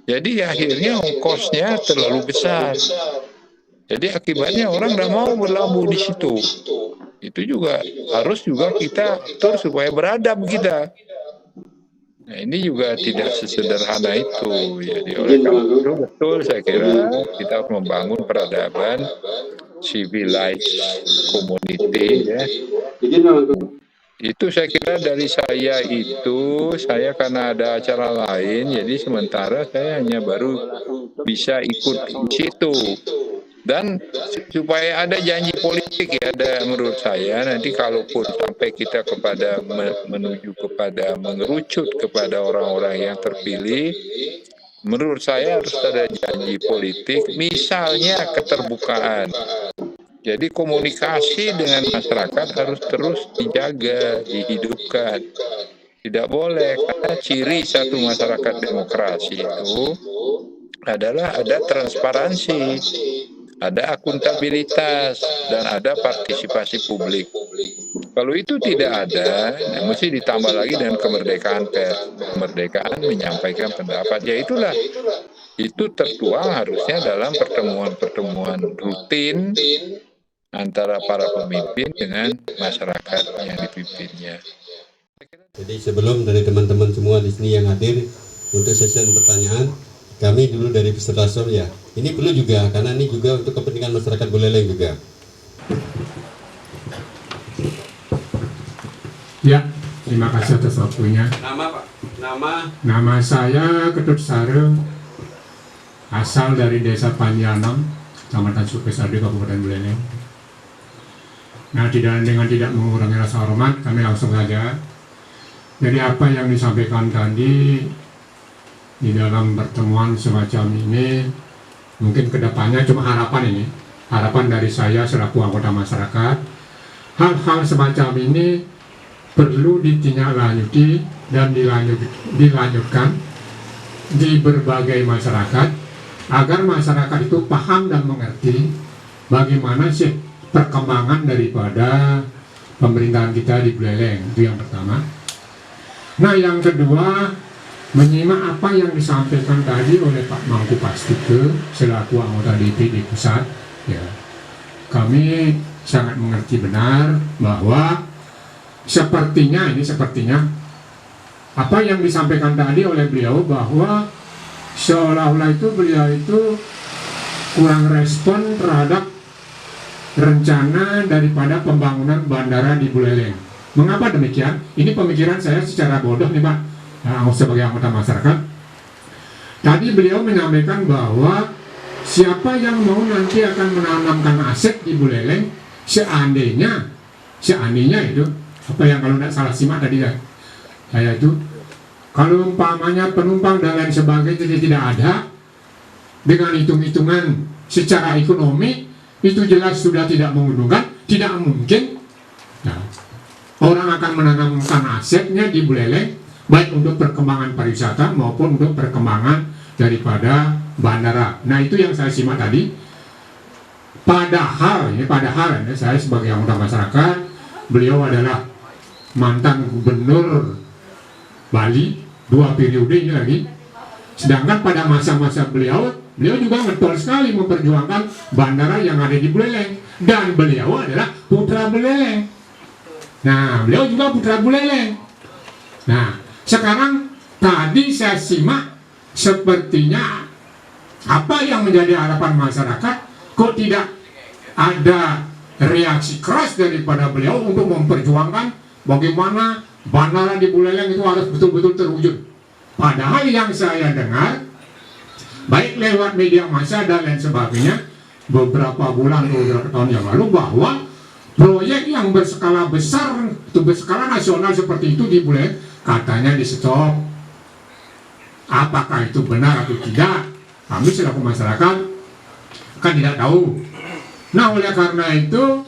Jadi akhirnya ongkosnya terlalu besar. Jadi akibatnya orang tidak mau berlabuh di situ. Itu juga harus kita atur supaya beradab kita. Nah, ini juga tidak sesederhana itu. Jadi oleh karena itu betul saya kira kita harus membangun peradaban civilized community ya. Itu saya kira dari saya itu, saya karena ada acara lain, jadi sementara saya hanya baru bisa ikut di situ. Dan supaya ada janji politik ya, ada menurut saya nanti kalaupun sampai kita kepada menuju kepada mengerucut kepada orang-orang yang terpilih, menurut saya harus ada janji politik, misalnya keterbukaan. Jadi komunikasi dengan masyarakat harus terus dijaga, dihidupkan. Tidak boleh, karena ciri satu masyarakat demokrasi itu adalah ada transparansi, ada akuntabilitas, dan ada partisipasi publik. Kalau itu tidak ada, mesti ditambah lagi dengan kemerdekaan pers, kemerdekaan menyampaikan pendapat. Ya itulah, itu tertuang harusnya dalam pertemuan-pertemuan rutin antara para pemimpin dengan masyarakat yang dipimpinnya. Jadi sebelum dari teman-teman semua di sini yang hadir untuk sesi pertanyaan, kami dulu dari peserta ya, ini perlu juga karena ini juga untuk kepentingan masyarakat Buleleng juga. Ya, terima kasih atas waktunya. Nama Pak? Nama saya Ketut Sare, asal dari Desa Panjanam, Kecamatan Sukesardi, Kabupaten Buleleng. Nah, dengan tidak mengurangi rasa hormat, kami langsung saja. Jadi apa yang disampaikan tadi di dalam pertemuan semacam ini, mungkin kedepannya cuma harapan dari saya selaku anggota masyarakat, hal-hal semacam ini perlu ditindaklanjuti dan dilanjutkan di berbagai masyarakat agar masyarakat itu paham dan mengerti bagaimana sih perkembangan daripada pemerintahan kita di Buleleng. Itu yang pertama. Nah, yang kedua, menyimak apa yang disampaikan tadi oleh Pak Mangku Pastike selaku anggota DPD pusat. Ya, kami sangat mengerti benar bahwa sepertinya apa yang disampaikan tadi oleh beliau bahwa seolah-olah itu beliau itu kurang respon terhadap rencana daripada pembangunan bandara di Buleleng. Mengapa demikian? Ini pemikiran saya secara bodoh nih Pak, sebagai anggota masyarakat. Tadi beliau menyampaikan bahwa siapa yang mau nanti akan menanamkan aset di Buleleng, seandainya itu, apa yang kalau tidak salah simak tadi ya, saya itu, kalau umpamanya penumpang dan lain sebagainya tidak ada, dengan hitung-hitungan secara ekonomi, itu jelas sudah tidak menguntungkan, tidak mungkin. Nah, orang akan menanamkan asetnya di Buleleng, baik untuk perkembangan pariwisata maupun untuk perkembangan daripada bandara. Nah, itu yang saya simak tadi. Padahal saya sebagai anggota masyarakat, beliau adalah mantan gubernur Bali 2 periode ini lagi. Sedangkan pada masa-masa beliau juga getol sekali memperjuangkan bandara yang ada di Buleleng, dan beliau adalah putra Buleleng. Nah, beliau juga putra Buleleng. Nah, sekarang tadi saya simak sepertinya apa yang menjadi harapan masyarakat kok tidak ada reaksi keras daripada beliau untuk memperjuangkan bagaimana bandara di Buleleng itu harus betul-betul terwujud. Padahal yang saya dengar baik lewat media massa dan lain sebagainya beberapa bulan atau beberapa tahun yang lalu bahwa proyek yang berskala besar, itu berskala nasional seperti itu di Buleleng katanya di stop. Apakah itu benar atau tidak? Kami selaku masyarakat kan tidak tahu. Nah, oleh karena itu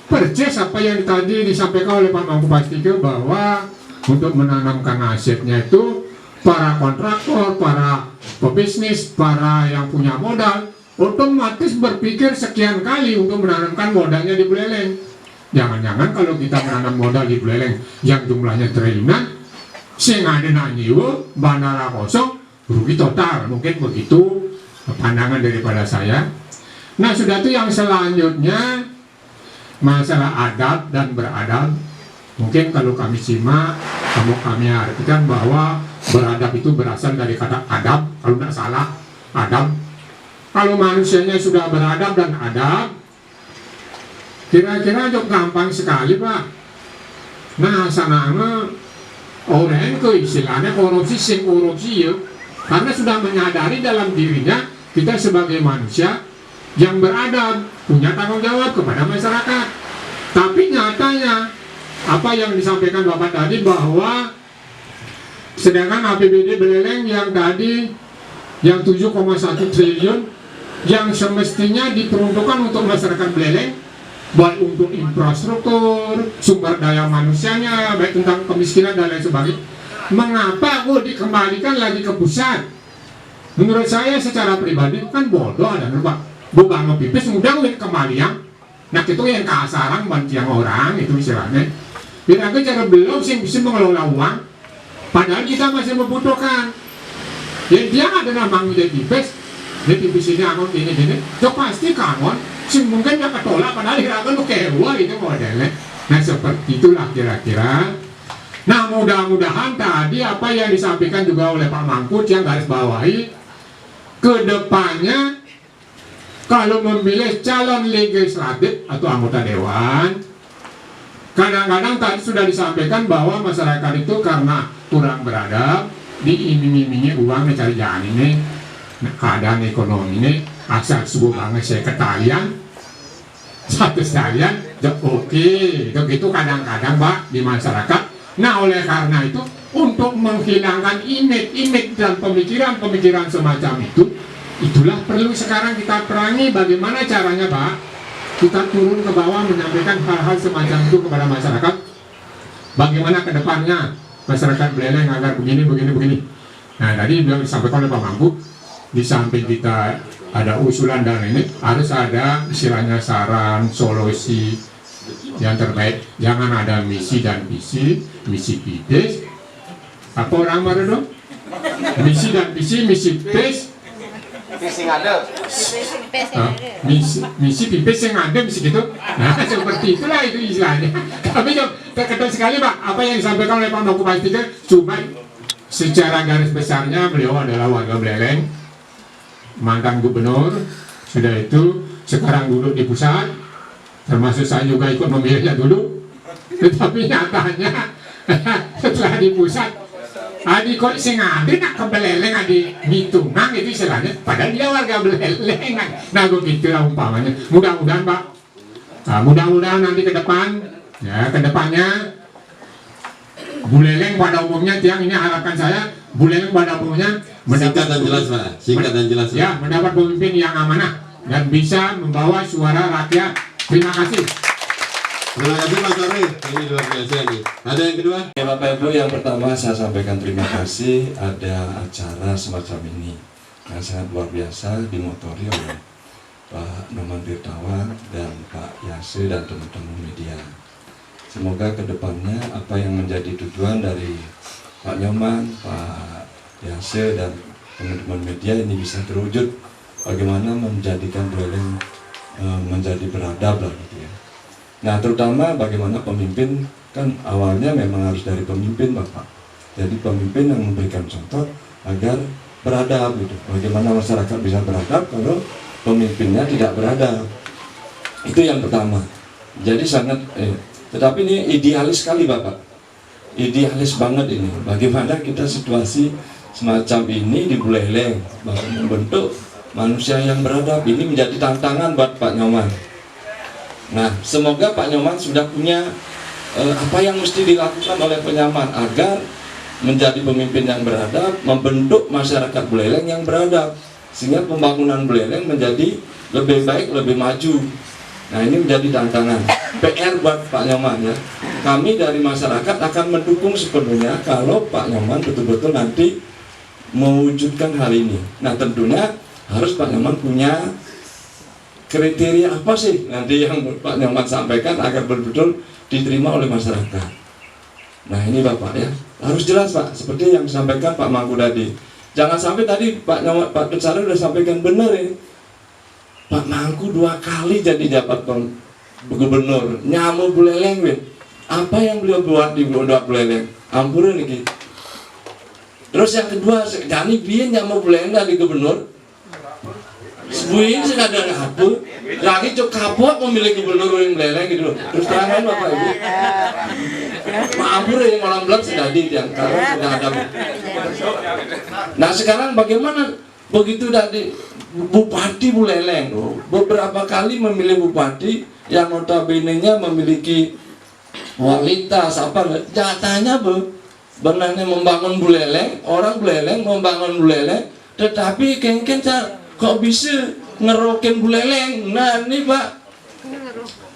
persis apa yang tadi disampaikan oleh Pak Mangku Pastike bahwa untuk menanamkan asetnya itu para kontraktor, para pebisnis, para yang punya modal otomatis berpikir sekian kali untuk menanamkan modalnya di Buleleng. Jangan-jangan kalau kita menanam modal di Buleleng yang jumlahnya triliunan, sing ada nanyiwo, bandara kosong, rugi total. Mungkin begitu pandangan daripada saya. Nah, sudah itu yang selanjutnya masalah adab dan beradab. Mungkin kalau kami simak, kami artikan bahwa beradab itu berasal dari kata adab, kalau tidak salah, adab. Kalau manusianya sudah beradab dan adab, kira-kira juga gampang sekali Pak. Nah, sananya orang ke istilahnya korupsi ya, karena sudah menyadari dalam dirinya kita sebagai manusia yang beradab, punya tanggung jawab kepada masyarakat. Tapi nyatanya apa yang disampaikan Bapak tadi bahwa sedangkan APBD Buleleng yang tadi yang 7,1 triliun yang semestinya diperuntukkan untuk masyarakat Buleleng, baik untuk infrastruktur, sumber daya manusianya, baik tentang kemiskinan dan lain sebagainya, mengapa kok dikembalikan lagi ke pusat? Menurut saya secara pribadi kan bodoh ada lupa bukan ngepipis mudah wit kembalian. Nah itu yang kasaran bantiang orang itu istilahnya. Bila cara belum sih bisa mengelola uang, padahal kita masih membutuhkan. Ya dia ada namanya jadi pipis, dia pipis ini akun ini, itu pasti kangen. Sih mungkin dia ketolak padahal kira-kira lu kewa gitu modelnya. Nah seperti itulah kira-kira. Nah mudah-mudahan tadi apa yang disampaikan juga oleh Pak Mangkut yang garis bawahi, kedepannya kalau memilih calon legislatif atau anggota dewan, kadang-kadang tadi sudah disampaikan bahwa masyarakat itu karena kurang beradab, diiming-imingi uang mencari jalan ini, keadaan ekonomi ini, asal subuh banget saya ketalian, satu sekalian, oke, itu kadang-kadang Pak di masyarakat. Nah oleh karena itu, untuk menghilangkan image dan pemikiran-pemikiran semacam itu, itulah perlu sekarang kita perangi. Bagaimana caranya Pak? Kita turun ke bawah menyampaikan hal-hal semacam itu kepada masyarakat. Bagaimana ke depannya masyarakat Buleleng agar begini. Nah tadi bilang disampaikan oleh Pak Mangku, di samping kita ada usulan dan ini harus ada istilahnya saran, solusi yang terbaik. Jangan ada misi dan visi, misi pipis. Apa orang baru dong? Misi dan visi, misi pipis. Fishing ada. Misi pipis yang ada misi gitu. Nah seperti itulah itu istilahnya. Tapi terkesan sekali Pak, apa yang disampaikan oleh Pak Mangku pastikan cuma secara garis besarnya beliau adalah warga Buleleng, mantan gubernur, sudah itu sekarang duduk di pusat, termasuk saya juga ikut memilihnya dulu. Tetapi nyatanya setelah di pusat adi kok sing ade nak ke Buleleng adi hitungan itu istilahnya, padahal dia warga Buleleng. Nah begitu lah umpamanya. Mudah-mudahan Pak, mudah-mudahan nanti ke depan, ya ke depannya Buleleng pada umumnya tiang ini harapan saya Buleleng pada umumnya Singkat dan jelas Pak, singkat dan jelas. Ya mendapat pemimpin yang amanah dan bisa membawa suara rakyat. Terima kasih. Terima kasih Mas Arief, ini luar biasa nih. Ada yang kedua? Ya Bapak Ibu, yang pertama saya sampaikan terima kasih ada acara semacam ini yang sangat luar biasa dimotori oleh Pak Noman Tirtawan dan Pak Yase dan teman-teman media. Semoga kedepannya apa yang menjadi tujuan dari Pak Nyoman, Pak Yase dan teman-teman media ini bisa terwujud. Bagaimana menjadikan Buleleng menjadi beradab lah gitu ya. Nah terutama bagaimana pemimpin, kan awalnya memang harus dari pemimpin Bapak. Jadi pemimpin yang memberikan contoh agar beradab gitu. Bagaimana masyarakat bisa beradab kalau pemimpinnya tidak beradab. Itu yang pertama. Jadi sangat tetapi ini idealis sekali Bapak. Idealis banget ini. Bagaimana kita situasi semacam ini di Buleleng membentuk manusia yang beradab, ini menjadi tantangan buat Pak Nyoman. Nah, semoga Pak Nyoman sudah punya apa yang mesti dilakukan oleh Pak Nyoman agar menjadi pemimpin yang beradab, membentuk masyarakat Buleleng yang beradab, sehingga pembangunan Buleleng menjadi lebih baik, lebih maju. Nah, ini menjadi tantangan PR buat Pak Nyoman ya. Kami dari masyarakat akan mendukung sepenuhnya kalau Pak Nyoman betul-betul nanti mewujudkan hal ini. Nah, tentunya harus Pak Nyoman punya kriteria apa sih nanti yang Pak Nyoman sampaikan agar betul-betul diterima oleh masyarakat. Nah ini Bapak ya, harus jelas Pak, seperti yang disampaikan Pak Mangku tadi. Jangan sampai tadi Pak Nyoman, Pak Tutsara sudah sampaikan benar ya. Pak Mangku 2 kali jadi jabat gubernur, nyamu Buleleng weh. Apa yang beliau buat di Buleleng? Ampun nih. Terus yang kedua, jadi dia nyamu Buleleng dari gubernur. Sebuah ini ada apa? Lagi cok kapok memilih gubernur yang Buleleng gitu. Terus terangkan Bapak Ibu. Mampur yang orang belum sudah yang karena sudah ada. Nah sekarang bagaimana begitu tadi Bupati Buleleng beberapa kali memilih bupati yang notabene-nya memiliki kualitas apa? Jatahnya benarnya membangun Buleleng, orang Buleleng membangun Buleleng, tetapi kengken kok bisa ngerokin Buleleng. Nah ini Pak,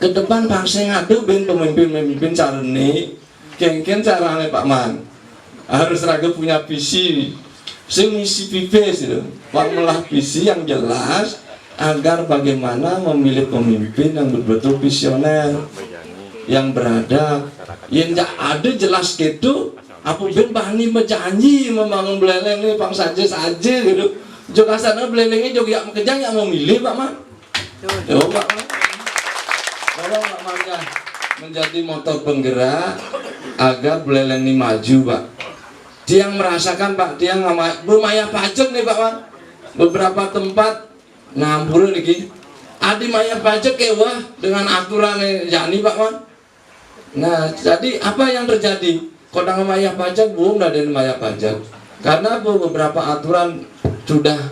ke depan bangsa ngadu ben pemimpin carane kengken carane Pak Man harus raga punya visi sing misi pipis itu, formulah visi yang jelas agar bagaimana memilih pemimpin yang betul-betul visioner, yang beradab, yang ada jelas gitu. Aku ben bani berjanji membangun Buleleng ini pang saja gitu. Juga sana Bulelengnya juga yang kejang yang memilih Pak Man. Yo Pak Man. Tolong Pak Man ya, menjadi motor penggerak agar Buleleng ini maju Pak. Dia yang merasakan Pak, dia belum ayah pajak nih Pak Man. Beberapa tempat ngampur nih. Adi maya pajak kewah dengan aturan jani Pak Man. Nah, jadi apa yang terjadi? Kodang maya pajak belum ada maya pajak. Karena beberapa aturan sudah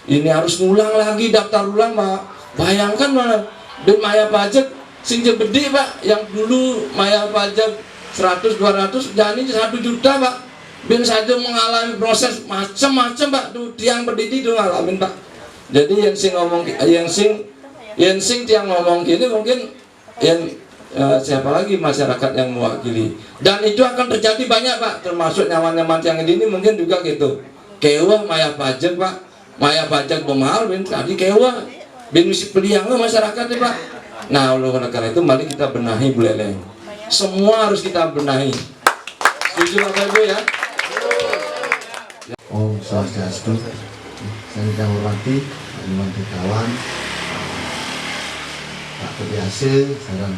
ini harus ngulang lagi, daftar ulang Pak. Bayangkan mana dan maya pajak sing gede Pak, yang dulu maya pajak 100 200 jani 1 juta Pak. Ben saja mengalami proses macam-macam Pak, tuh tiang berdiri tuh ngalamin Pak. Jadi yang sing ngomong tiang ngomong gini mungkin yang siapa lagi masyarakat yang mewakili, dan itu akan terjadi banyak Pak, termasuk nyaman-nyaman yang ini mungkin juga gitu. Kewah maya pajak Pak, maya pajak pemahal ben tadi kewah ben misi peliang masyarakat ya Pak. Nah oleh karena itu mari kita benahi Buleleng, semua harus kita benahi. Setuju Bapak Ibu ya? Om Swastiastu. Saya hormati Pak Menteri Kawan, Pak Kebiasa, sareng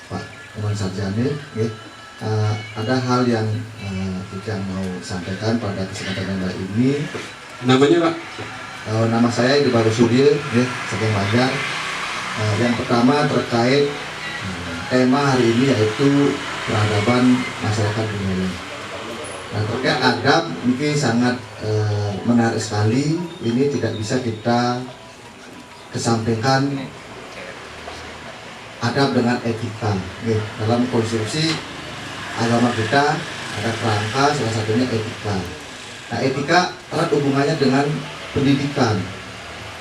Pak Teman Sarjana. Ada hal yang kita mau sampaikan pada kesempatan yang baik ini. Namanya Pak? Nama saya Ibu Baru Sudil, Saking Banjar. Yang pertama terkait tema hari ini yaitu peradaban masyarakat Buleleng. Nah, terkait adab mungkin sangat menarik sekali. Ini tidak bisa kita kesampingkan adab dengan etika. Dalam konstruksi agama kita ada kerangka, salah satunya etika. Nah, etika erat hubungannya dengan pendidikan.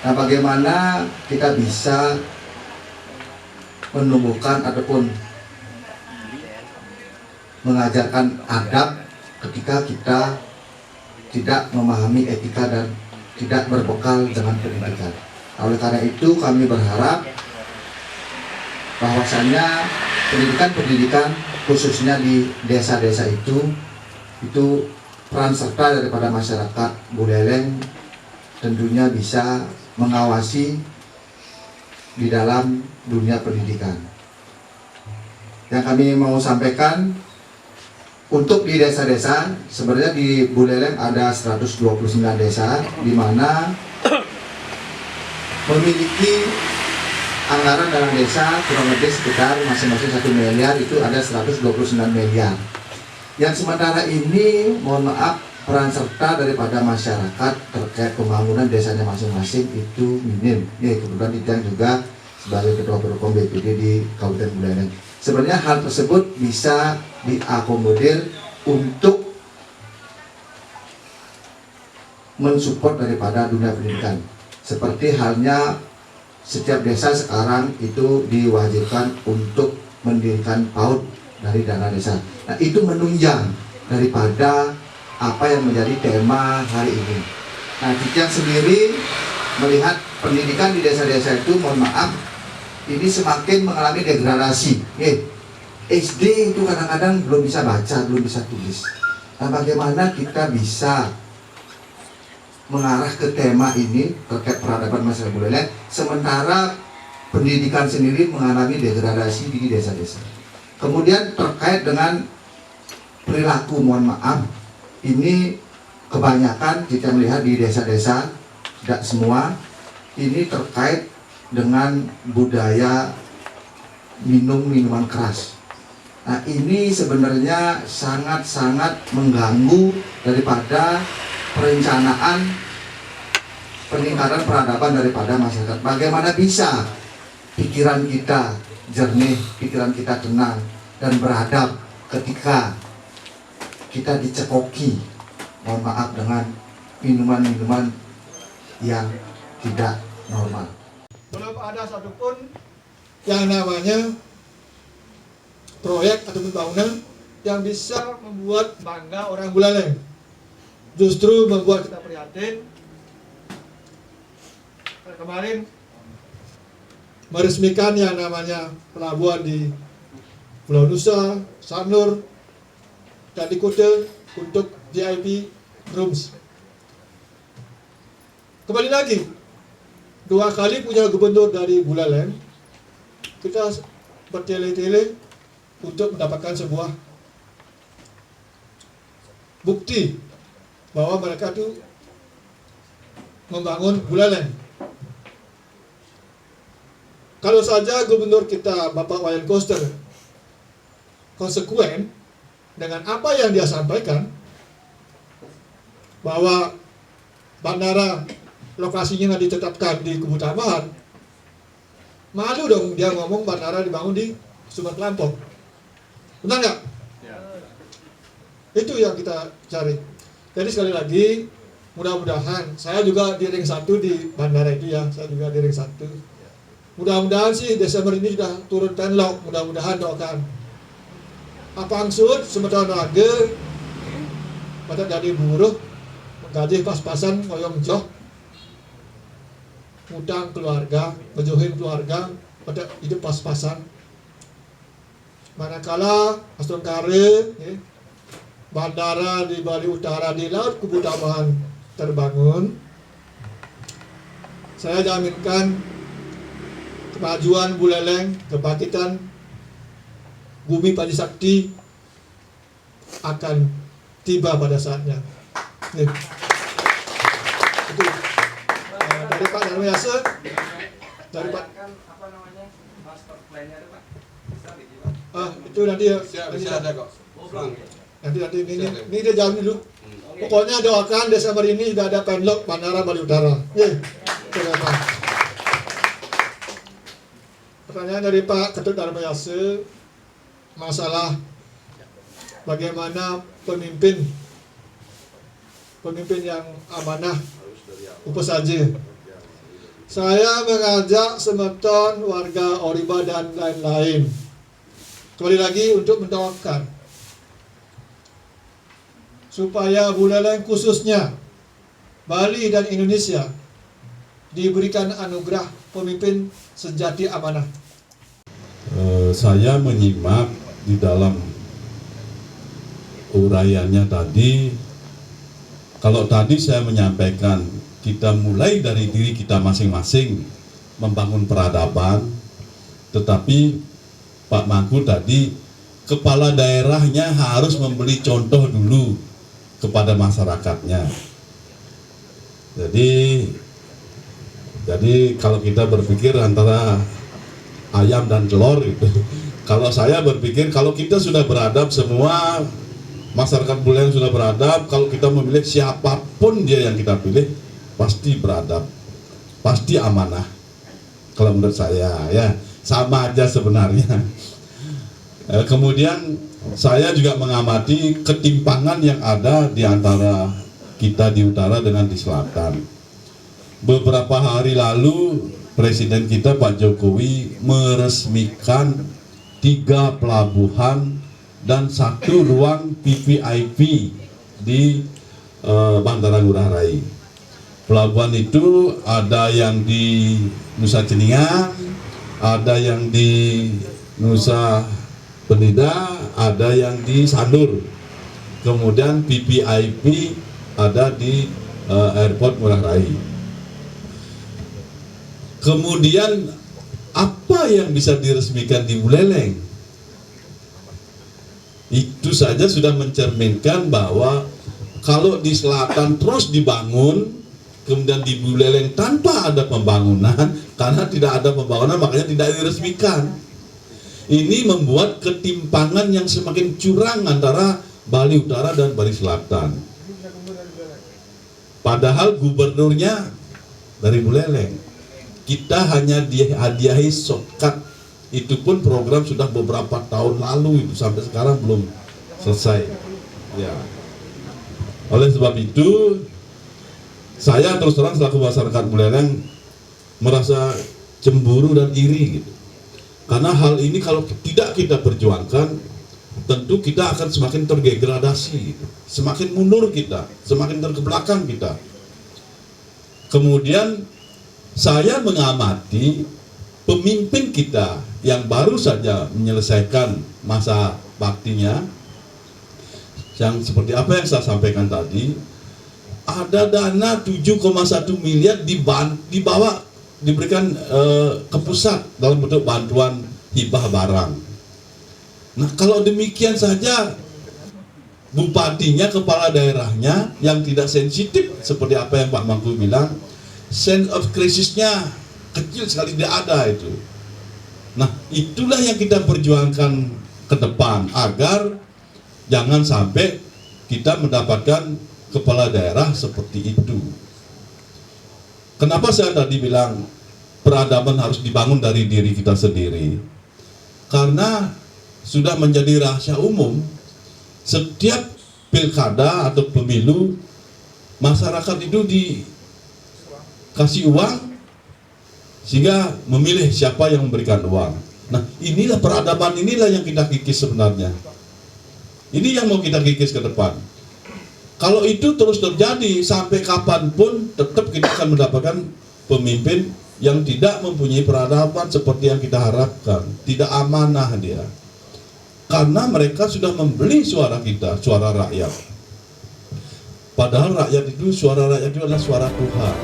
Nah, bagaimana kita bisa menumbuhkan ataupun mengajarkan adab ketika kita tidak memahami etika dan tidak berbekal dengan pendidikan. Oleh karena itu kami berharap bahwasannya pendidikan khususnya di desa-desa itu peran serta daripada masyarakat Buleleng tentunya bisa mengawasi di dalam dunia pendidikan. Yang kami mau sampaikan, untuk di desa-desa, sebenarnya di Buleleng ada 129 desa di mana memiliki anggaran dalam desa kurang lebih sekitar masing-masing 1 miliar, itu ada 129 miliar. Yang sementara ini, mohon maaf, peran serta daripada masyarakat terkait pembangunan desanya masing-masing itu minim. Kebetulan Ditang juga sebagai Ketua Prokom BPD di Kabupaten Buleleng. Sebenarnya hal tersebut bisa diakomodir untuk mensupport daripada dunia pendidikan. Seperti halnya setiap desa sekarang itu diwajibkan untuk mendirikan PAUD dari dana desa. Nah, itu menunjang daripada apa yang menjadi tema hari ini. Nah, Ditang sendiri melihat pendidikan di desa-desa itu, mohon maaf, ini semakin mengalami degradasi. SD itu kadang-kadang belum bisa baca, belum bisa tulis. Nah, bagaimana kita bisa mengarah ke tema ini terkait peradaban masyarakat Buleleng, sementara pendidikan sendiri mengalami degradasi di desa-desa. Kemudian terkait dengan perilaku, mohon maaf, ini kebanyakan kita melihat di desa-desa, tidak semua, ini terkait dengan budaya minum minuman keras. Nah, ini sebenarnya sangat-sangat mengganggu daripada perencanaan peningkatan peradaban daripada masyarakat. Bagaimana bisa pikiran kita jernih, pikiran kita tenang dan beradab ketika kita dicekoki, mohon maaf, dengan minuman-minuman yang tidak normal. Belum ada satupun yang namanya proyek atau bangunan yang bisa membuat bangga orang Buleleng. justru membuat kita prihatin. Kemarin meresmikan yang namanya pelabuhan di Pulau Nusa, Sanur, dan di Kuta untuk VIP rooms. Kembali lagi, 2 kali punya gubernur dari Buleleng, kita bertele-tele untuk mendapatkan sebuah bukti bahwa mereka itu membangun Buleleng. Kalau saja gubernur kita Bapak Wayan Koster konsekuen dengan apa yang dia sampaikan, bahwa bandara lokasinya ditetapkan di Kubu Tambahan, malu dong dia ngomong bandara dibangun di Sumber Kelampok. Benar nggak? Itu yang kita cari. Jadi sekali lagi, mudah-mudahan, saya juga di ring 1 di bandara itu ya, saya juga di ring 1. Mudah-mudahan sih Desember ini sudah turun penlock, mudah-mudahan doakan. Apa angsur, sementara lagi, pada dari buruh, menggaji pas-pasan, ngoyong joh, ngutang keluarga, ngejohin keluarga, pada hidup pas-pasan. Manakala Aston Kare, bandara di Bali Utara di Laut Kubu Tambahan terbangun, saya jaminkan kemajuan Buleleng, kebangkitan bumi Padi Sakti akan tiba pada saatnya. Nih. Itu dari Pak Darmayasa, dari Pak. Apa namanya? Master plan-nya ada, Pak? Bisa gitu, Pak? Itu nanti ya. Bisa ada kok. Nanti ini dia jawab dulu. Pokoknya doakan Desember ini sudah ada penlock bandara Bali Utara. Terima. Pertanyaan dari Pak Ketut Darmayasa, masalah bagaimana pemimpin yang amanah apa saja. Saya mengajak semeton warga Oriba dan lain-lain, kembali lagi untuk mendoakan supaya Buleleng khususnya Bali dan Indonesia diberikan anugerah pemimpin sejati amanah. Saya menyimak di dalam uraiannya tadi. Kalau tadi saya menyampaikan kita mulai dari diri kita masing-masing membangun peradaban, tetapi Pak Mangku tadi kepala daerahnya harus memberi contoh dulu kepada masyarakatnya. Jadi kalau kita berpikir antara ayam dan telur itu, kalau saya berpikir kalau kita sudah beradab, semua masyarakat Buleleng sudah beradab, kalau kita memilih siapapun dia yang kita pilih pasti beradab, pasti amanah. Kalau menurut saya ya sama aja sebenarnya. Kemudian saya juga mengamati ketimpangan yang ada di antara kita di utara dengan di selatan. Beberapa hari lalu Presiden kita Pak Jokowi meresmikan 3 pelabuhan dan 1 ruang VVIP di Bandara Ngurah Rai. Pelabuhan itu ada yang di Nusa Ceningan, ada yang di Nusa Penida, ada yang di Sanur. Kemudian VVIP ada di Airport Ngurah Rai. Kemudian apa yang bisa diresmikan di Buleleng? Itu saja sudah mencerminkan bahwa kalau di selatan terus dibangun, kemudian di Buleleng tanpa ada pembangunan, karena tidak ada pembangunan makanya tidak diresmikan. Ini membuat ketimpangan yang semakin curang antara Bali Utara dan Bali Selatan. Padahal gubernurnya dari Buleleng. Kita hanya dihadiahi shortcut, itu pun program sudah beberapa tahun lalu, itu sampai sekarang belum selesai. Ya. Oleh sebab itu, saya terus terang selaku masyarakat Buleleng merasa cemburu dan iri gitu. Karena hal ini kalau tidak kita perjuangkan, tentu kita akan semakin terdegradasi, semakin mundur kita, semakin terkebelakang kita. Kemudian saya mengamati pemimpin kita yang baru saja menyelesaikan masa baktinya, yang seperti apa yang saya sampaikan tadi, ada dana 7,1 miliar dibawa diberikan ke pusat dalam bentuk bantuan hibah barang. Nah, kalau demikian saja bupatinya, kepala daerahnya yang tidak sensitif seperti apa yang Pak Mangku bilang, sense of crisisnya kecil sekali, tidak ada itu. Nah, itulah yang kita perjuangkan ke depan agar jangan sampai kita mendapatkan kepala daerah seperti itu. Kenapa saya tadi bilang peradaban harus dibangun dari diri kita sendiri? Karena sudah menjadi rahasia umum, setiap pilkada atau pemilu masyarakat itu dikasih uang sehingga memilih siapa yang memberikan uang. Nah, inilah peradaban, inilah yang kita kikis sebenarnya. Ini yang mau kita kikis ke depan. Kalau itu terus terjadi sampai kapanpun, tetap kita akan mendapatkan pemimpin yang tidak mempunyai peradaban seperti yang kita harapkan. Tidak amanah dia. Karena mereka sudah membeli suara kita, suara rakyat. Padahal rakyat itu, suara rakyat itu adalah suara Tuhan.